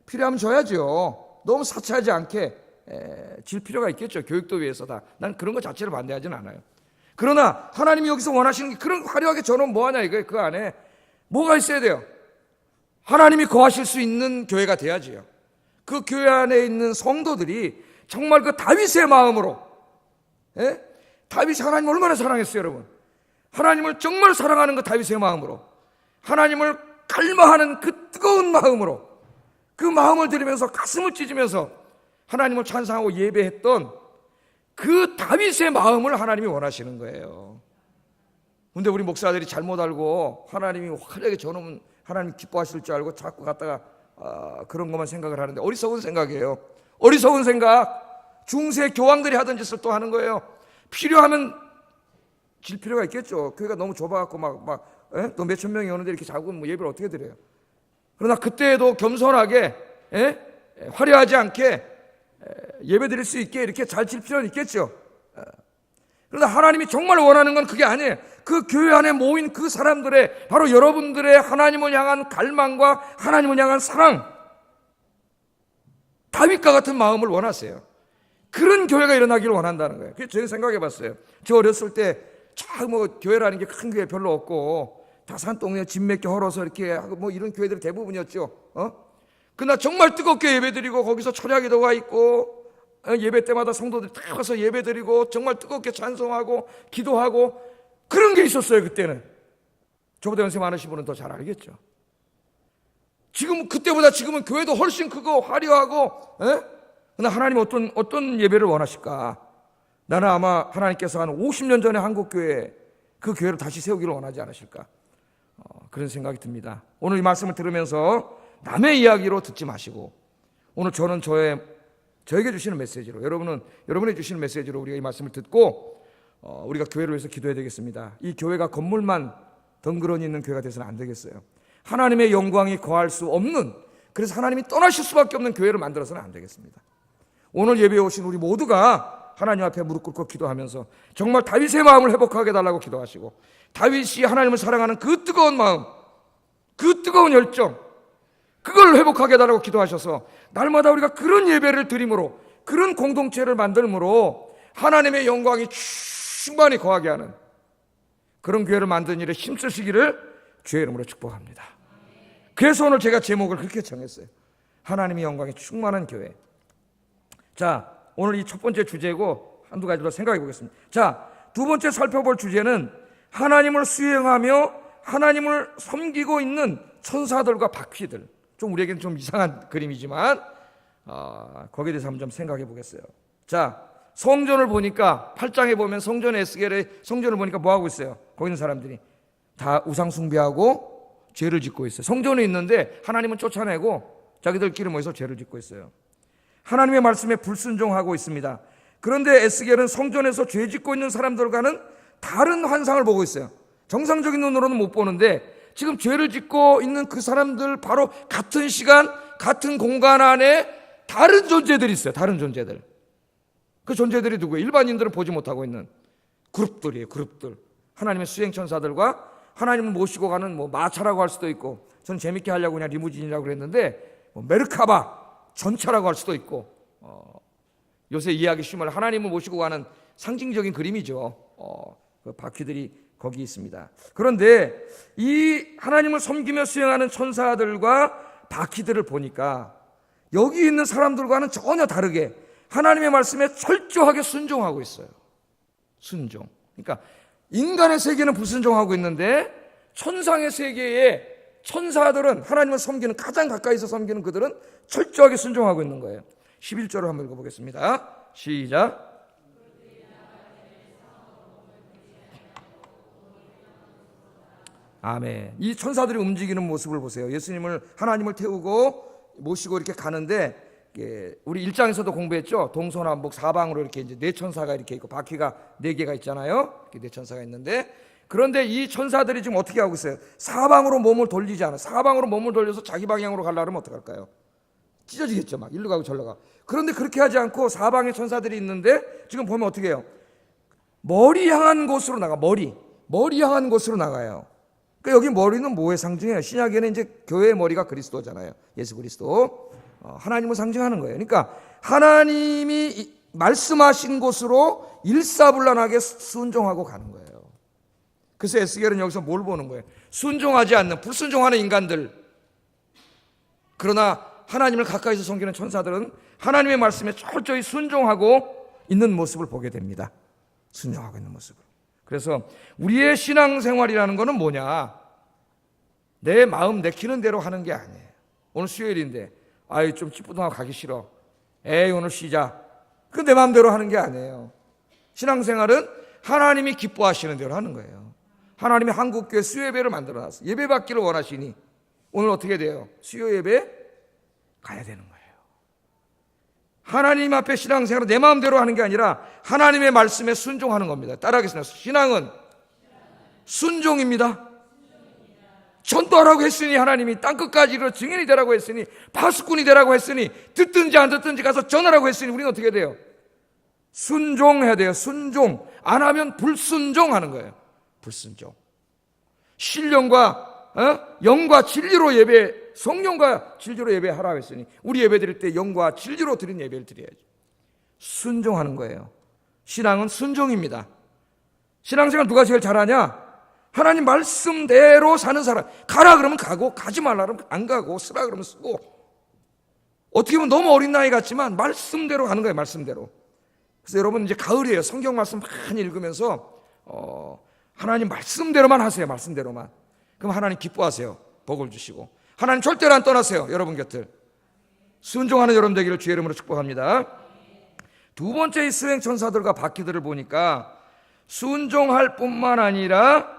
필요하면 져야죠. 너무 사치하지 않게 질 필요가 있겠죠. 교육도 위해서다. 난 그런 거 자체를 반대하지는 않아요. 그러나 하나님이 여기서 원하시는 게 그런 화려하게 저는 뭐하냐 이거예요. 그 안에 뭐가 있어야 돼요? 하나님이 거하실 수 있는 교회가 돼야지요. 그 교회 안에 있는 성도들이 정말 그 다윗의 마음으로, 다윗이 하나님을 얼마나 사랑했어요, 여러분. 하나님을 정말 사랑하는 그 다윗의 마음으로, 하나님을 갈망하는 그 뜨거운 마음으로, 그 마음을 들이면서 가슴을 찢으면서 하나님을 찬송하고 예배했던 그 다윗의 마음을 하나님이 원하시는 거예요. 근데 우리 목사들이 잘못 알고 하나님이 화려하게 저놈은 하나님 기뻐하실 줄 알고 자꾸 갖다가 그런 것만 생각을 하는데, 어리석은 생각이에요. 어리석은 생각. 중세 교황들이 하던 짓을 또 하는 거예요. 필요하면 질 필요가 있겠죠. 교회가 너무 좁아갖고 또 몇천 명이 오는데 이렇게 자꾸 예배를 어떻게 드려요? 그러나 그때에도 겸손하게, 화려하지 않게 예배 드릴 수 있게 이렇게 잘 질 필요는 있겠죠. 그러나 하나님이 정말 원하는 건 그게 아니에요. 그 교회 안에 모인 그 사람들의, 바로 여러분들의 하나님을 향한 갈망과 하나님을 향한 사랑, 다윗과 같은 마음을 원하세요. 그런 교회가 일어나기를 원한다는 거예요. 그래서 저는 생각해 봤어요. 저 어렸을 때 교회라는 게 큰 교회 별로 없고 다 산동네 집 몇 개 헐어서 이렇게 하고 이런 교회들이 대부분이었죠. 그러나 정말 뜨겁게 예배드리고 거기서 철야기도가 있고 예배 때마다 성도들이 다 와서 예배드리고 정말 뜨겁게 찬송하고 기도하고 그런 게 있었어요. 그때는. 저보다 연세 많으신 분은 더 잘 알겠죠. 지금 그때보다 지금은 교회도 훨씬 크고 화려하고, 그러나 하나님 어떤 예배를 원하실까? 나는 아마 하나님께서 한 50년 전에 한국교회, 그 교회를 다시 세우기를 원하지 않으실까? 그런 생각이 듭니다. 오늘 이 말씀을 들으면서 남의 이야기로 듣지 마시고, 오늘 저는 저에게 주시는 메시지로, 여러분이 주시는 메시지로 우리가 이 말씀을 듣고 우리가 교회를 위해서 기도해야 되겠습니다. 이 교회가 건물만 덩그러니 있는 교회가 돼서는 안 되겠어요. 하나님의 영광이 거할 수 없는, 그래서 하나님이 떠나실 수밖에 없는 교회를 만들어서는 안 되겠습니다. 오늘 예배에 오신 우리 모두가 하나님 앞에 무릎 꿇고 기도하면서 정말 다윗의 마음을 회복하게 해달라고 기도하시고, 다윗이 하나님을 사랑하는 그 뜨거운 마음, 그 뜨거운 열정, 그걸 회복하게 해달라고 기도하셔서 날마다 우리가 그런 예배를 드림으로, 그런 공동체를 만들므로 하나님의 영광이 충만히 거하게 하는 그런 교회를 만드는 일에 힘쓰시기를 주의 이름으로 축복합니다. 그래서 오늘 제가 제목을 그렇게 정했어요. 하나님의 영광이 충만한 교회. 자, 오늘 이 첫 번째 주제고 한두 가지로 생각해 보겠습니다. 자, 두 번째 살펴볼 주제는 하나님을 수행하며 하나님을 섬기고 있는 천사들과 바퀴들. 좀 우리에게는 좀 이상한 그림이지만 거기에 대해서 한번 좀 생각해 보겠어요. 자, 성전을 보니까 8장에 보면 성전의 에스겔의 성전을 보니까 뭐 하고 있어요? 거기 있는 사람들이 다 우상 숭배하고 죄를 짓고 있어요. 성전에 있는데 하나님은 쫓아내고 자기들끼리 모여서 죄를 짓고 있어요. 하나님의 말씀에 불순종하고 있습니다. 그런데 에스겔은 성전에서 죄 짓고 있는 사람들과는 다른 환상을 보고 있어요. 정상적인 눈으로는 못 보는데 지금 죄를 짓고 있는 그 사람들 바로 같은 시간, 같은 공간 안에 다른 존재들이 있어요. 다른 존재들. 그 존재들이 누구예요? 일반인들은 보지 못하고 있는 그룹들이에요. 그룹들. 하나님의 수행천사들과 하나님을 모시고 가는 마차라고 할 수도 있고, 저는 재밌게 하려고 그냥 리무진이라고 그랬는데 메르카바 전차라고 할 수도 있고, 요새 이해하기 쉬운 말 하나님을 모시고 가는 상징적인 그림이죠. 그 바퀴들이 거기 있습니다. 그런데 이 하나님을 섬기며 수행하는 천사들과 바퀴들을 보니까 여기 있는 사람들과는 전혀 다르게 하나님의 말씀에 철저하게 순종하고 있어요. 순종. 그러니까 인간의 세계는 불순종하고 있는데 천상의 세계에 천사들은 하나님을 섬기는, 가장 가까이서 섬기는 그들은 철저하게 순종하고 있는 거예요. 11절을 한번 읽어보겠습니다. 시작. 아멘. 이 천사들이 움직이는 모습을 보세요. 예수님을, 하나님을 태우고 모시고 이렇게 가는데, 우리 1장에서도 공부했죠. 동서남북 사방으로 이렇게 이제 네 천사가 이렇게 있고 바퀴가 네 개가 있잖아요. 이렇게 네 천사가 있는데, 그런데 이 천사들이 지금 어떻게 하고 있어요? 사방으로 몸을 돌리지 않아. 사방으로 몸을 돌려서 자기 방향으로 가려면 어떡할까요? 찢어지겠죠. 막 일로 가고 절로 가고. 그런데 그렇게 하지 않고 사방에 천사들이 있는데 지금 보면 어떻게 해요? 머리 향한 곳으로 나가. 머리 향한 곳으로 나가요. 그러니까 여기 머리는 뭐의 상징이에요? 신약에는 이제 교회의 머리가 그리스도잖아요. 예수 그리스도. 하나님을 상징하는 거예요. 그러니까 하나님이 말씀하신 곳으로 일사불란하게 순종하고 가는 거예요. 그래서 에스겔은 여기서 뭘 보는 거예요? 순종하지 않는, 불순종하는 인간들. 그러나 하나님을 가까이서 섬기는 천사들은 하나님의 말씀에 철저히 순종하고 있는 모습을 보게 됩니다. 순종하고 있는 모습을. 그래서 우리의 신앙생활이라는 것은 뭐냐? 내 마음 내키는 대로 하는 게 아니에요. 오늘 수요일인데 아이 좀 찌뿌둥하고 가기 싫어. 에이 오늘 쉬자. 그 내 마음대로 하는 게 아니에요. 신앙생활은 하나님이 기뻐하시는 대로 하는 거예요. 하나님이 한국교회 수요예배를 만들어놨어요. 예배 받기를 원하시니 오늘 어떻게 돼요? 수요 예배 가야 되는 거예요. 하나님 앞에 신앙생활은 내 마음대로 하는 게 아니라 하나님의 말씀에 순종하는 겁니다. 따라하겠습니다. 신앙은 순종입니다. 전도하라고 했으니, 하나님이 땅끝까지 이르러 증인이 되라고 했으니, 파수꾼이 되라고 했으니, 듣든지 안 듣든지 가서 전하라고 했으니 우리는 어떻게 돼요? 순종해야 돼요. 순종. 안 하면 불순종하는 거예요. 불순종. 신령과 영과 진리로 예배, 성령과 진리로 예배하라고 했으니 우리 예배 드릴 때 영과 진리로 드린 예배를 드려야죠. 순종하는 거예요. 신앙은 순종입니다. 신앙생활 누가 제일 잘하냐? 하나님 말씀대로 사는 사람. 가라 그러면 가고, 가지 말라 그러면 안 가고, 쓰라 그러면 쓰고. 어떻게 보면 너무 어린 나이 같지만 말씀대로 가는 거예요. 말씀대로. 그래서 여러분 이제 가을이에요. 성경 말씀 많이 읽으면서 하나님 말씀대로만 하세요. 말씀대로만. 그럼 하나님 기뻐하세요. 복을 주시고. 하나님 절대로 안 떠나세요. 여러분 곁을. 순종하는 여러분 되기를 주의 이름으로 축복합니다. 두 번째 이 수행 천사들과 바퀴들을 보니까 순종할 뿐만 아니라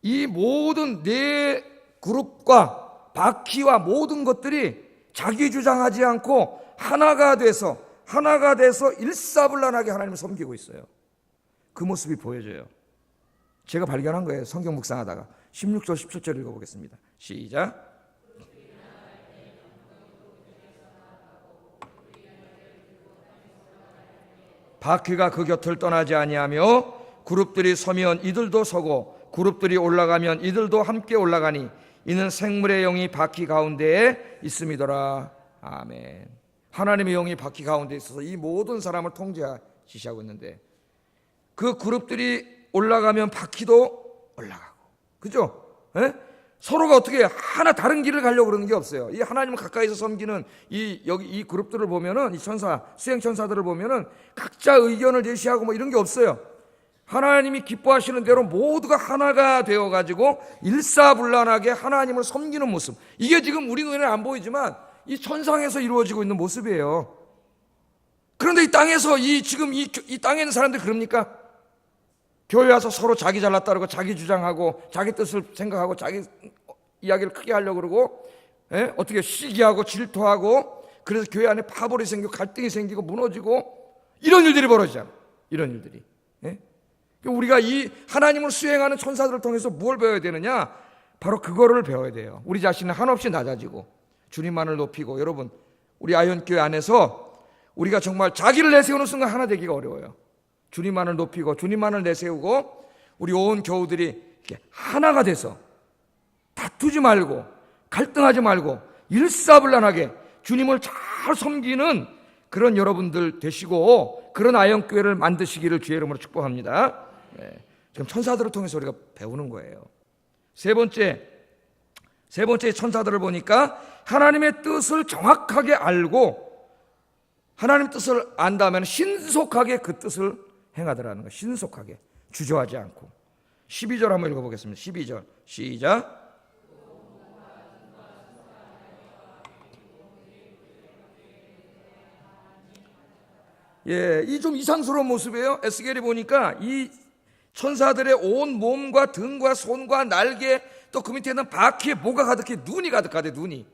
이 모든 네 그룹과 바퀴와 모든 것들이 자기 주장하지 않고 하나가 돼서 일사불란하게 하나님을 섬기고 있어요. 그 모습이 보여져요. 제가 발견한 거예요. 성경 묵상하다가 16절 17절 읽어보겠습니다. 시작. 바퀴가 그 곁을 떠나지 아니하며 그룹들이 서면 이들도 서고 그룹들이 올라가면 이들도 함께 올라가니 이는 생물의 영이 바퀴 가운데에 있음이더라. 아멘. 하나님의 영이 바퀴 가운데 있어서 이 모든 사람을 통제하시고 있는데 그 그룹들이 올라가면 바퀴도 올라가고, 그죠? 에? 서로가 어떻게 하나 다른 길을 가려고 그러는 게 없어요. 이 하나님을 가까이서 섬기는 이 그룹들을 보면은, 이 천사, 수행 천사들을 보면은 각자 의견을 제시하고 뭐 이런 게 없어요. 하나님이 기뻐하시는 대로 모두가 하나가 되어가지고 일사불란하게 하나님을 섬기는 모습. 이게 지금 우리 눈에는 안 보이지만 이 천상에서 이루어지고 있는 모습이에요. 그런데 이 땅에서 지금 이 땅에 있는 사람들이 그럽니까? 교회 와서 서로 자기 잘났다 그러고 자기 주장하고 자기 뜻을 생각하고 자기 이야기를 크게 하려고 그러고, 어떻게 시기하고 질투하고, 그래서 교회 안에 파벌이 생기고 갈등이 생기고 무너지고, 이런 일들이 벌어지잖아. 이런 일들이. 우리가 이 하나님을 수행하는 천사들을 통해서 뭘 배워야 되느냐? 바로 그거를 배워야 돼요. 우리 자신은 한없이 낮아지고 주님만을 높이고. 여러분, 우리 아현교회 안에서 우리가 정말 자기를 내세우는 순간 하나 되기가 어려워요. 주님만을 높이고 주님만을 내세우고 우리 온 교우들이 이렇게 하나가 돼서 다투지 말고 갈등하지 말고 일사불란하게 주님을 잘 섬기는 그런 여러분들 되시고, 그런 아현교회를 만드시기를 주의 이름으로 축복합니다. 지금 천사들을 통해서 우리가 배우는 거예요. 세 번째 천사들을 보니까 하나님의 뜻을 정확하게 알고, 하나님 뜻을 안다면 신속하게 그 뜻을 행하더라는 거예요. 신속하게, 주저하지 않고. 12절 한번 읽어보겠습니다. 12절 시작. 이 좀 이상스러운 모습이에요. 에스겔이 보니까 이 천사들의 온 몸과 등과 손과 날개, 또 그 밑에는 바퀴에 뭐가 가득해? 눈이 가득하대. 눈이.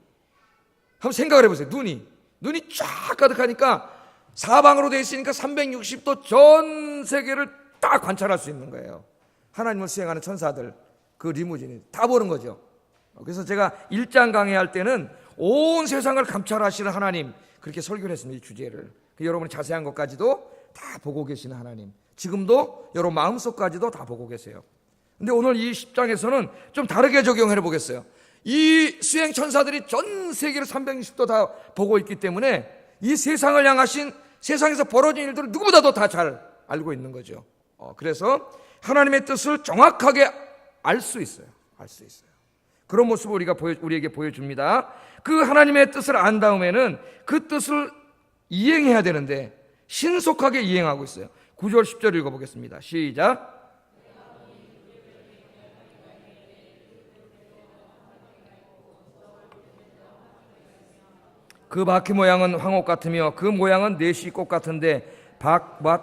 한번 생각을 해보세요. 눈이 쫙 가득하니까 사방으로 되어 있으니까 360도 전 세계를 딱 관찰할 수 있는 거예요. 하나님을 수행하는 천사들, 그 리무진이 다 보는 거죠. 그래서 제가 1장 강의할 때는 온 세상을 감찰하시는 하나님, 그렇게 설교를 했습니다. 이 주제를. 여러분이 자세한 것까지도 다 보고 계시는 하나님, 지금도 여러분 마음속까지도 다 보고 계세요. 근데 오늘 이 10장에서는 좀 다르게 적용해 보겠어요. 이 수행 천사들이 전 세계를 360도 다 보고 있기 때문에 이 세상을 향하신, 세상에서 벌어진 일들을 누구보다도 다 잘 알고 있는 거죠. 그래서 하나님의 뜻을 정확하게 알 수 있어요. 그런 모습을 우리에게 보여줍니다. 그 하나님의 뜻을 안 다음에는 그 뜻을 이행해야 되는데 신속하게 이행하고 있어요. 9절 10절 읽어보겠습니다. 시작. 그 바퀴 모양은 황옥 같으며 그 모양은 내시꽃 같은데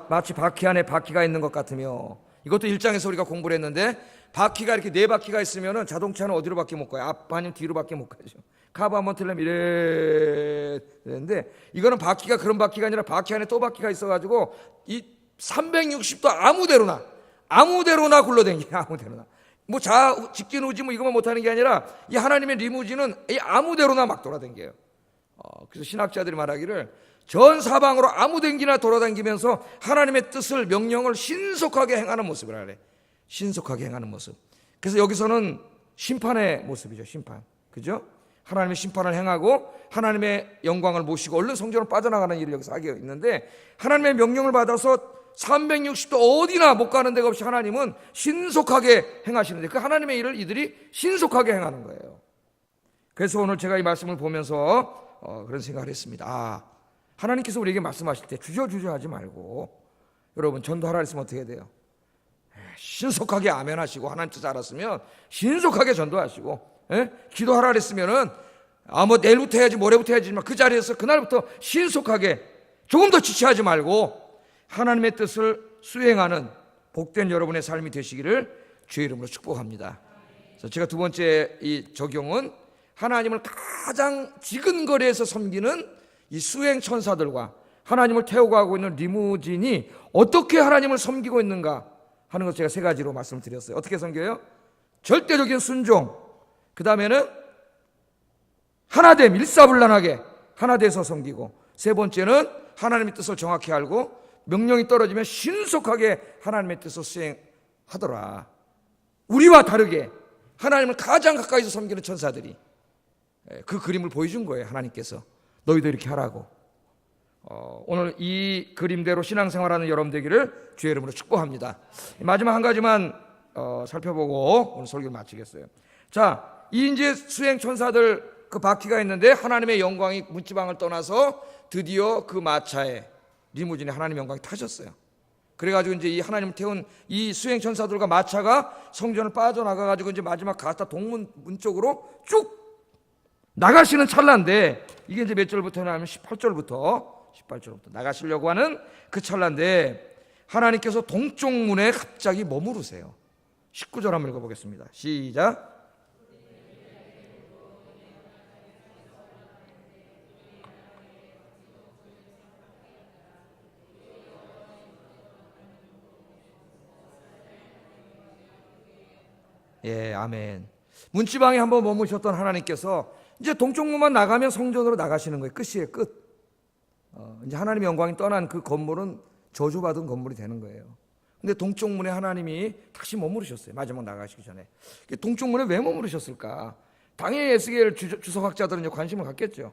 마치 바퀴 안에 바퀴가 있는 것 같으며. 이것도 1장에서 우리가 공부를 했는데, 바퀴가 이렇게 네 바퀴가 있으면 자동차는 어디로밖에 못 가요? 앞 아니면 뒤로밖에 못 가죠. 카브 한번 틀려면 이래 되는데, 이거는 바퀴가 그런 바퀴가 아니라 바퀴 안에 또 바퀴가 있어가지고 이 360도 아무데로나 굴러다니게. 아무데로나. 뭐 직진 우지 뭐 이것만 못하는 게 아니라 이 하나님의 리무진은 이 아무데로나 막 돌아다녀요. 그래서 신학자들이 말하기를 전 사방으로 아무데기나 돌아다니면서 하나님의 뜻을, 명령을 신속하게 행하는 모습을 하래. 신속하게 행하는 모습. 그래서 여기서는 심판의 모습이죠. 심판. 그죠? 하나님의 심판을 행하고 하나님의 영광을 모시고 얼른 성전으로 빠져나가는 일을 여기서 하게 있는데, 하나님의 명령을 받아서 360도 어디나 못 가는 데가 없이 하나님은 신속하게 행하시는데, 그 하나님의 일을 이들이 신속하게 행하는 거예요. 그래서 오늘 제가 이 말씀을 보면서 그런 생각을 했습니다. 하나님께서 우리에게 말씀하실 때 주저하지 말고, 여러분 전도하라 했으면 어떻게 해야 돼요? 신속하게 아멘 하시고, 하나님 뜻 알았으면 신속하게 전도하시고, 기도하라 그랬으면은 뭐 내일부터 해야지 모레부터 해야지만 그 자리에서 그날부터 신속하게, 조금 더 지체하지 말고 하나님의 뜻을 수행하는 복된 여러분의 삶이 되시기를 주의 이름으로 축복합니다. 그래서 제가 두 번째 이 적용은 하나님을 가장 지근거리에서 섬기는 이 수행 천사들과 하나님을 태워가고 있는 리무진이 어떻게 하나님을 섬기고 있는가 하는 것, 제가 세 가지로 말씀드렸어요. 어떻게 섬겨요? 절대적인 순종, 그 다음에는 하나됨, 일사불란하게 하나돼서 섬기고, 세 번째는 하나님의 뜻을 정확히 알고 명령이 떨어지면 신속하게 하나님의 뜻을 수행하더라. 우리와 다르게 하나님을 가장 가까이서 섬기는 천사들이 그 그림을 보여준 거예요. 하나님께서 너희도 이렇게 하라고. 오늘 이 그림대로 신앙생활하는 여러분 되기를 주의 이름으로 축복합니다. 마지막 한 가지만 살펴보고 오늘 설교를 마치겠어요. 자, 이 이제 수행 천사들 그 바퀴가 있는데, 하나님의 영광이 문지방을 떠나서 드디어 그 마차에, 리무진에 하나님의 영광이 타셨어요. 그래가지고 이제 이 하나님을 태운 이 수행 천사들과 마차가 성전을 빠져나가가지고 이제 마지막 가스타 동문 문 쪽으로 쭉 나가시는 찰나인데, 이게 이제 몇 절부터 나면 18절부터 나가시려고 하는 그 찰나인데, 하나님께서 동쪽 문에 갑자기 머무르세요. 19절 한번 읽어보겠습니다. 시작. 예, 아멘. 문지방에 한번 머무셨던 하나님께서 이제 동쪽 문만 나가면 성전으로 나가시는 거예요. 끝이에요, 끝. 이제 하나님의 영광이 떠난 그 건물은 저주받은 건물이 되는 거예요. 근데 동쪽 문에 하나님이 다시 머무르셨어요. 마지막 나가시기 전에. 동쪽 문에 왜 머무르셨을까? 당연히 에스겔 주석학자들은 관심을 갖겠죠.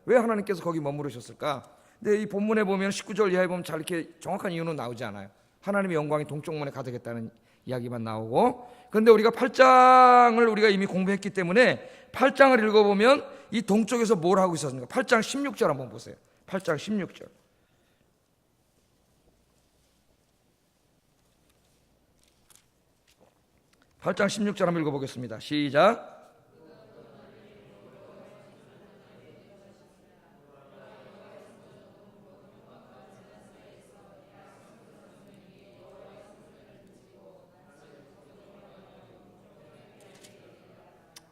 왜 하나님께서 거기 머무르셨을까? 근데 이 본문에 보면 19절 이하에 보면 잘 이렇게 정확한 이유는 나오지 않아요. 하나님의 영광이 동쪽 문에 가득했다는 이야기만 나오고, 그런데 우리가 8장을 우리가 이미 공부했기 때문에 8장을 읽어보면 이 동쪽에서 뭘 하고 있었습니까? 8장 16절 한번 보세요. 8장 16절. 8장 16절 한번 읽어보겠습니다. 시작.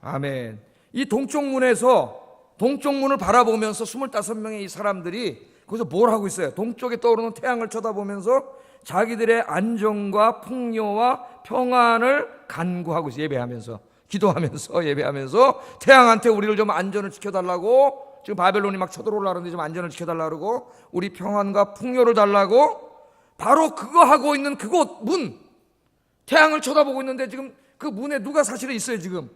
아멘. 이 동쪽문을 바라보면서 25명의 이 사람들이 거기서 뭘 하고 있어요? 동쪽에 떠오르는 태양을 쳐다보면서 자기들의 안정과 풍요와 평안을 간구하고 있어요. 예배하면서, 기도하면서, 예배하면서 태양한테 우리를 좀 안전을 지켜달라고, 지금 바벨론이 막 쳐들어오려는데 좀 안전을 지켜달라고, 우리 평안과 풍요를 달라고, 바로 그거 하고 있는 그곳 문, 태양을 쳐다보고 있는데 지금 그 문에 누가 사실은 있어요. 지금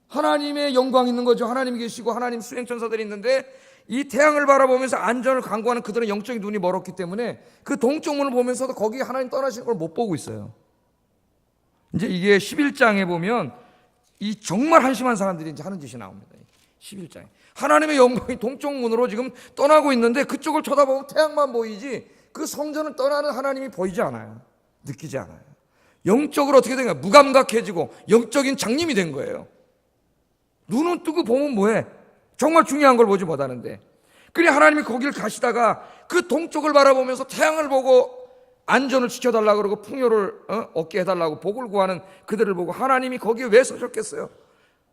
하나님의 영광이 있는 거죠. 하나님이 계시고 하나님 수행천사들이 있는데 이 태양을 바라보면서 안전을 강구하는 그들은 영적인 눈이 멀었기 때문에 그 동쪽 문을 보면서도 거기 하나님 떠나시는 걸 못 보고 있어요. 이제 이게 11장에 보면 이 정말 한심한 사람들이 이제 하는 짓이 나옵니다. 11장에 하나님의 영광이 동쪽 문으로 지금 떠나고 있는데 그쪽을 쳐다보면 태양만 보이지 그 성전을 떠나는 하나님이 보이지 않아요. 느끼지 않아요. 영적으로 어떻게 된가? 무감각해지고 영적인 장님이 된 거예요. 눈은 뜨고 보면 뭐해? 정말 중요한 걸 보지 못하는데. 그래 하나님이 거기를 가시다가 그 동쪽을 바라보면서 태양을 보고 안전을 지켜달라고 그러고 풍요를 얻게 해달라고 복을 구하는 그들을 보고 하나님이 거기에 왜 서셨겠어요?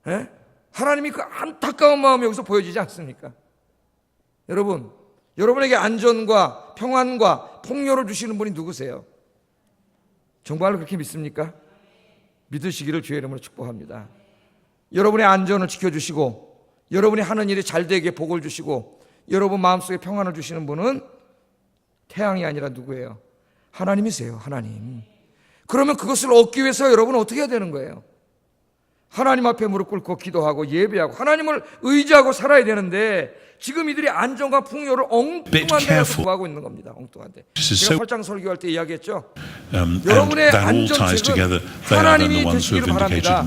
에? 하나님이 그 안타까운 마음이 여기서 보여지지 않습니까? 여러분, 여러분에게 안전과 평안과 풍요를 주시는 분이 누구세요? 정말로 그렇게 믿습니까? 믿으시기를 주의 이름으로 축복합니다. 여러분의 안전을 지켜주시고 여러분이 하는 일이 잘 되게 복을 주시고 여러분 마음속에 평안을 주시는 분은 태양이 아니라 누구예요? 하나님이세요. 하나님. 그러면 그것을 얻기 위해서 여러분은 어떻게 해야 되는 거예요? 하나님 앞에 무릎 꿇고 기도하고 예배하고 하나님을 의지하고 살아야 되는데 지금 이들이 안정과 풍요를 엉뚱한 데서 구하고 있는 겁니다. 엉뚱한 데. 제가 8장 설교할 때 이야기했죠. 여러분의 안전책은 하나님이 되시기를 바랍니다.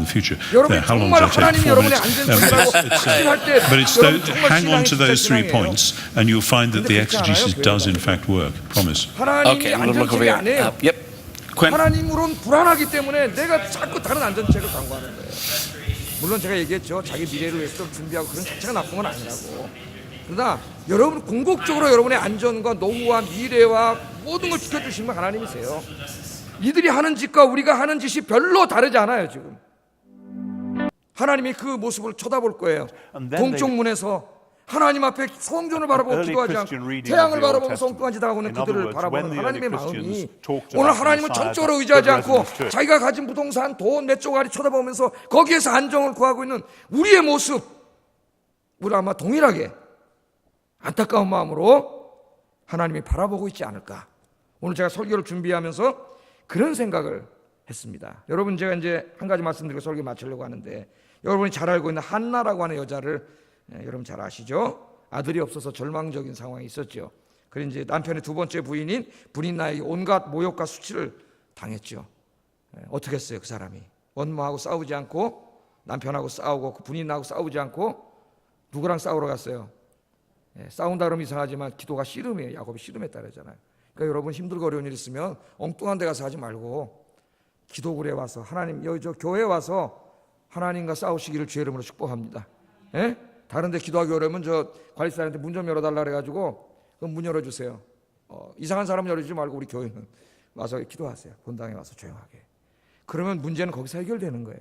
여러분이 정말 하나님이 여러분의 안전책이라고 확신할 때 여러분 정말
hang on to
신앙이
those 3
진짜
points
신앙이에요.
and you'll find that the
근데 그렇지
exegesis
않아요,
does in
교회가.
fact work. Promise.
하나님이 안전책이 아니에요.
Quinn.
하나님으로는 불안하기 때문에 내가 자꾸 다른 안전책을 강구하는 거예요. 물론 제가 얘기했죠. 자기 미래를 위해서 좀 준비하고 그런 자체가 나쁜 건 아니라고. 그러나 여러분 궁극적으로 여러분의 안전과 노후와 미래와 모든 걸 지켜주시는 건 하나님이세요. 이들이 하는 짓과 우리가 하는 짓이 별로 다르지 않아요. 지금 하나님이 그 모습을 쳐다볼 거예요. 동쪽 문에서 하나님 앞에 성전을 바라보고 기도하지 않고 태양을 바라보면서 엉뚱한 짓 하고 있는 그들을 바라보는 하나님의 마음이 오늘 하나님은 전적으로 의지하지 않고 자기가 가진 부동산, 돈 몇 조가리 쳐다보면서 거기에서 안정을 구하고 있는 우리의 모습, 우리 아마 동일하게 안타까운 마음으로 하나님이 바라보고 있지 않을까. 오늘 제가 설교를 준비하면서 그런 생각을 했습니다. 여러분, 제가 이제 한 가지 말씀드리고 설교 마치려고 하는데, 여러분이 잘 알고 있는 한나라고 하는 여자를 여러분 잘 아시죠? 아들이 없어서 절망적인 상황이 있었죠. 그래서 이제 남편의 두 번째 부인인 분인나에게 온갖 모욕과 수치를 당했죠. 어떻게 했어요? 그 사람이 원모하고 싸우지 않고 남편하고 싸우고 그 분인나하고 싸우지 않고 누구랑 싸우러 갔어요? 싸운다 그러면 이상하지만 기도가 씨름이에요. 야곱이 씨름했다 그러잖아요. 그러니까 여러분 힘들고 어려운 일 있으면 엉뚱한 데 가서 하지 말고 기도굴에 와서 하나님, 여기 저 교회에 와서 하나님과 싸우시기를 주의 이름으로 축복합니다. 다른 데 기도하기 어려우면 저 관리사한테 문 좀 열어달라 그래가지고 그럼 문 열어주세요. 이상한 사람 열어주지 말고 우리 교회는 와서 기도하세요. 본당에 와서 조용하게. 그러면 문제는 거기서 해결되는 거예요.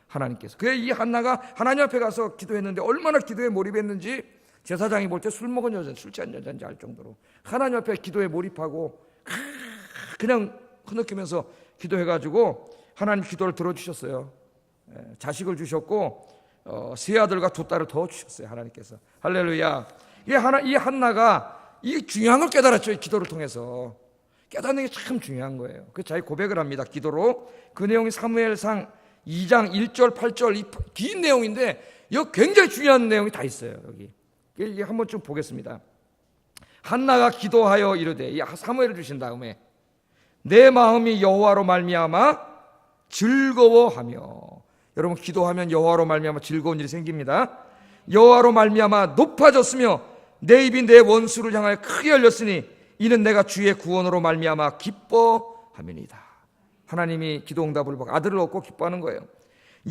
하나님께서. 그래 이 한나가 하나님 앞에 가서 기도했는데 얼마나 기도에 몰입했는지 제사장이 볼 때 술 먹은 여자, 술 취한 여자인지 알 정도로 하나님 앞에 기도에 몰입하고 그냥 흐느끼면서 기도해가지고 하나님 기도를 들어주셨어요. 자식을 주셨고 세 아들과 두 딸을 더 주셨어요. 하나님께서. 할렐루야. 이 한나가 이 중요한 걸 깨달았죠. 이 기도를 통해서 깨닫는 게 참 중요한 거예요. 그 자기 고백을 합니다. 기도로. 그 내용이 사무엘상 2장 1절 8절 이 긴 내용인데 여기 굉장히 중요한 내용이 다 있어요. 여기 이게 한번 좀 보겠습니다. 한나가 기도하여 이르되, 이 사무엘을 주신 다음에 내 마음이 여호와로 말미암아 즐거워하며, 여러분 기도하면 여호와로 말미암아 즐거운 일이 생깁니다. 여호와로 말미암아 높아졌으며 내 입이 내 원수를 향하여 크게 열렸으니 이는 내가 주의 구원으로 말미암아 기뻐함이니이다. 하나님이 기도 응답을 받고 아들을 얻고 기뻐하는 거예요.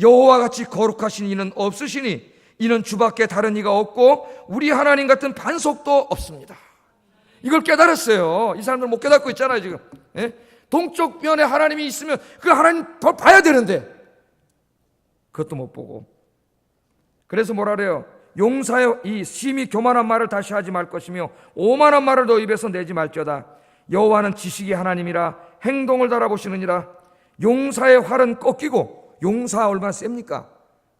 여호와 같이 거룩하신 이는 없으시니 이는 주밖에 다른 이가 없고 우리 하나님 같은 반석도 없습니다. 이걸 깨달았어요. 이 사람들 못 깨닫고 있잖아요 지금. 동쪽 면에 하나님이 있으면 그 하나님 더 봐야 되는데 그것도 못 보고. 그래서 뭐라 그래요? 용사여 이 심히 교만한 말을 다시 하지 말 것이며 오만한 말을 너 입에서 내지 말지어다. 여호와는 지식이 하나님이라 행동을 달아보시느니라. 용사의 활은 꺾이고, 용사 얼마나 셉니까?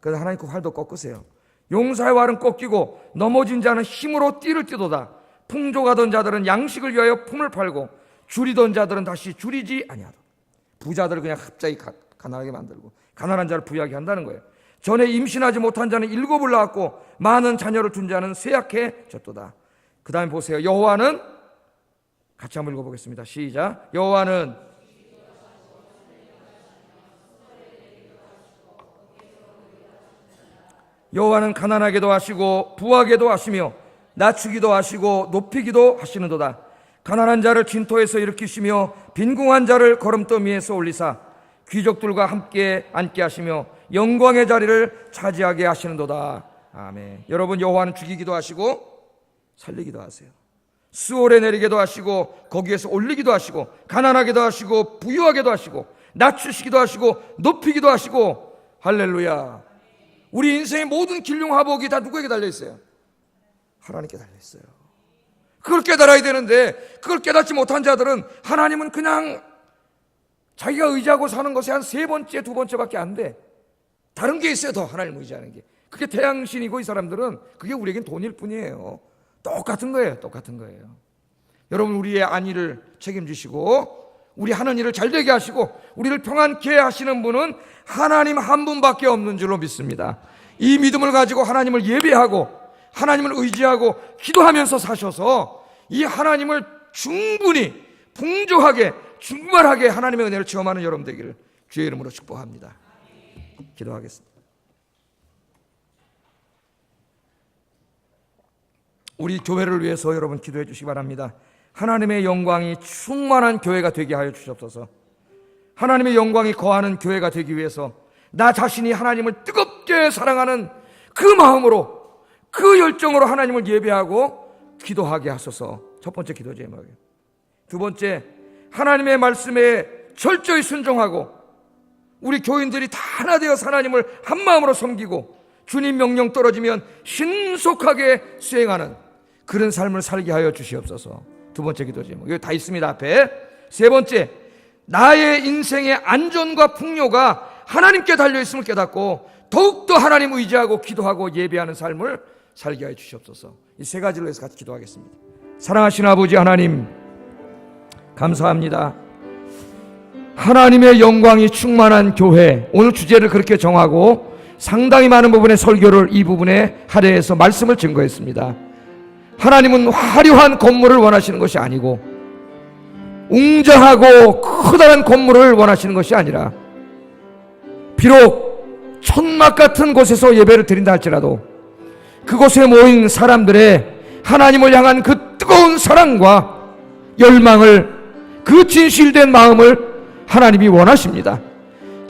그래서 하나님 그 활도 꺾으세요. 용사의 활은 꺾이고 넘어진 자는 힘으로 띠를 띠도다. 풍족하던 자들은 양식을 위하여 품을 팔고 줄이던 자들은 다시 줄이지 아니하다. 부자들을 그냥 갑자기 가난하게 만들고 가난한 자를 부유하게 한다는 거예요. 전에 임신하지 못한 자는 7을 낳았고 많은 자녀를 둔 자는 쇠약해졌도다. 그 다음에 보세요. 여호와는, 같이 한번 읽어보겠습니다. 시작. 여호와는 가난하게도 하시고 부하게도 하시며 낮추기도 하시고 높이기도 하시는도다. 가난한 자를 진토에서 일으키시며 빈궁한 자를 거름더미에서 올리사 귀족들과 함께 앉게 하시며 영광의 자리를 차지하게 하시는도다. 아멘. 여러분, 여호와는 죽이기도 하시고 살리기도 하세요. 수월에 내리게도 하시고 거기에서 올리기도 하시고 가난하게도 하시고 부유하게도 하시고 낮추시기도 하시고 높이기도 하시고. 할렐루야. 우리 인생의 모든 길흉하복이 다 누구에게 달려있어요? 하나님께 달려있어요. 그걸 깨달아야 되는데 그걸 깨닫지 못한 자들은 하나님은 그냥 자기가 의지하고 사는 것이 한 3번째, 2번째밖에 안 돼. 다른 게 있어요. 더 하나님을 의지하는 게. 그게 태양신이고 이 사람들은 그게 우리에겐 돈일 뿐이에요. 똑같은 거예요. 똑같은 거예요. 여러분, 우리의 안위를 책임지시고 우리 하는 일을 잘되게 하시고 우리를 평안케 하시는 분은 하나님 한 분밖에 없는 줄로 믿습니다. 이 믿음을 가지고 하나님을 예배하고 하나님을 의지하고 기도하면서 사셔서 이 하나님을 충분히 풍족하게 충만하게 하나님의 은혜를 체험하는 여러분 되기를 주의 이름으로 축복합니다. 기도하겠습니다. 우리 교회를 위해서 여러분 기도해 주시기 바랍니다. 하나님의 영광이 충만한 교회가 되게 하여 주시옵소서. 하나님의 영광이 거하는 교회가 되기 위해서 나 자신이 하나님을 뜨겁게 사랑하는 그 마음으로 그 열정으로 하나님을 예배하고 기도하게 하소서. 첫 번째 기도 제목이에요. 두 번째, 하나님의 말씀에 철저히 순종하고 우리 교인들이 다 하나 되어서 하나님을 한 마음으로 섬기고 주님 명령 떨어지면 신속하게 수행하는 그런 삶을 살게 하여 주시옵소서. 두 번째 기도 제목. 여기 다 있습니다, 앞에. 세 번째, 나의 인생의 안전과 풍요가 하나님께 달려있음을 깨닫고 더욱더 하나님 의지하고 기도하고 예배하는 삶을 살게 하여 주시옵소서. 이 세 가지로 해서 같이 기도하겠습니다. 사랑하신 아버지 하나님, 감사합니다. 하나님의 영광이 충만한 교회, 오늘 주제를 그렇게 정하고 상당히 많은 부분의 설교를 이 부분에 할애해서 말씀을 증거했습니다. 하나님은 화려한 건물을 원하시는 것이 아니고 웅장하고 커다란 건물을 원하시는 것이 아니라 비록 천막 같은 곳에서 예배를 드린다 할지라도 그곳에 모인 사람들의 하나님을 향한 그 뜨거운 사랑과 열망을, 그 진실된 마음을 하나님이 원하십니다.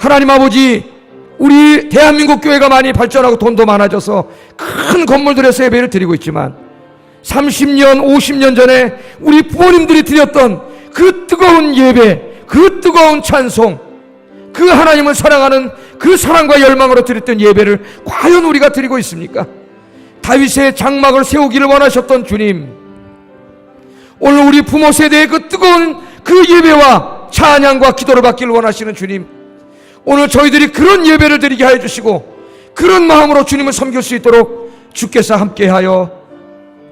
하나님 아버지, 우리 대한민국 교회가 많이 발전하고 돈도 많아져서 큰 건물들에서 예배를 드리고 있지만 30년, 50년 전에 우리 부모님들이 드렸던 그 뜨거운 예배, 그 뜨거운 찬송, 그 하나님을 사랑하는 그 사랑과 열망으로 드렸던 예배를 과연 우리가 드리고 있습니까? 다윗의 장막을 세우기를 원하셨던 주님, 오늘 우리 부모 세대의 그 뜨거운 그 예배와 찬양과 기도를 받기를 원하시는 주님, 오늘 저희들이 그런 예배를 드리게 하여 주시고 그런 마음으로 주님을 섬길 수 있도록 주께서 함께하여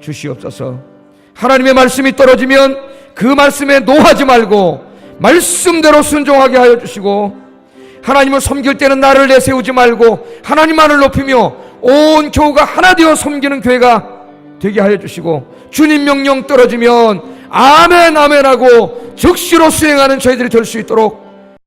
주시옵소서. 하나님의 말씀이 떨어지면 그 말씀에 노하지 말고 말씀대로 순종하게 하여 주시고, 하나님을 섬길 때는 나를 내세우지 말고 하나님만을 높이며 온 교우가 하나 되어 섬기는 교회가 되게 하여 주시고, 주님 명령 떨어지면 아멘 아멘 하고 즉시로 수행하는 저희들이 될 수 있도록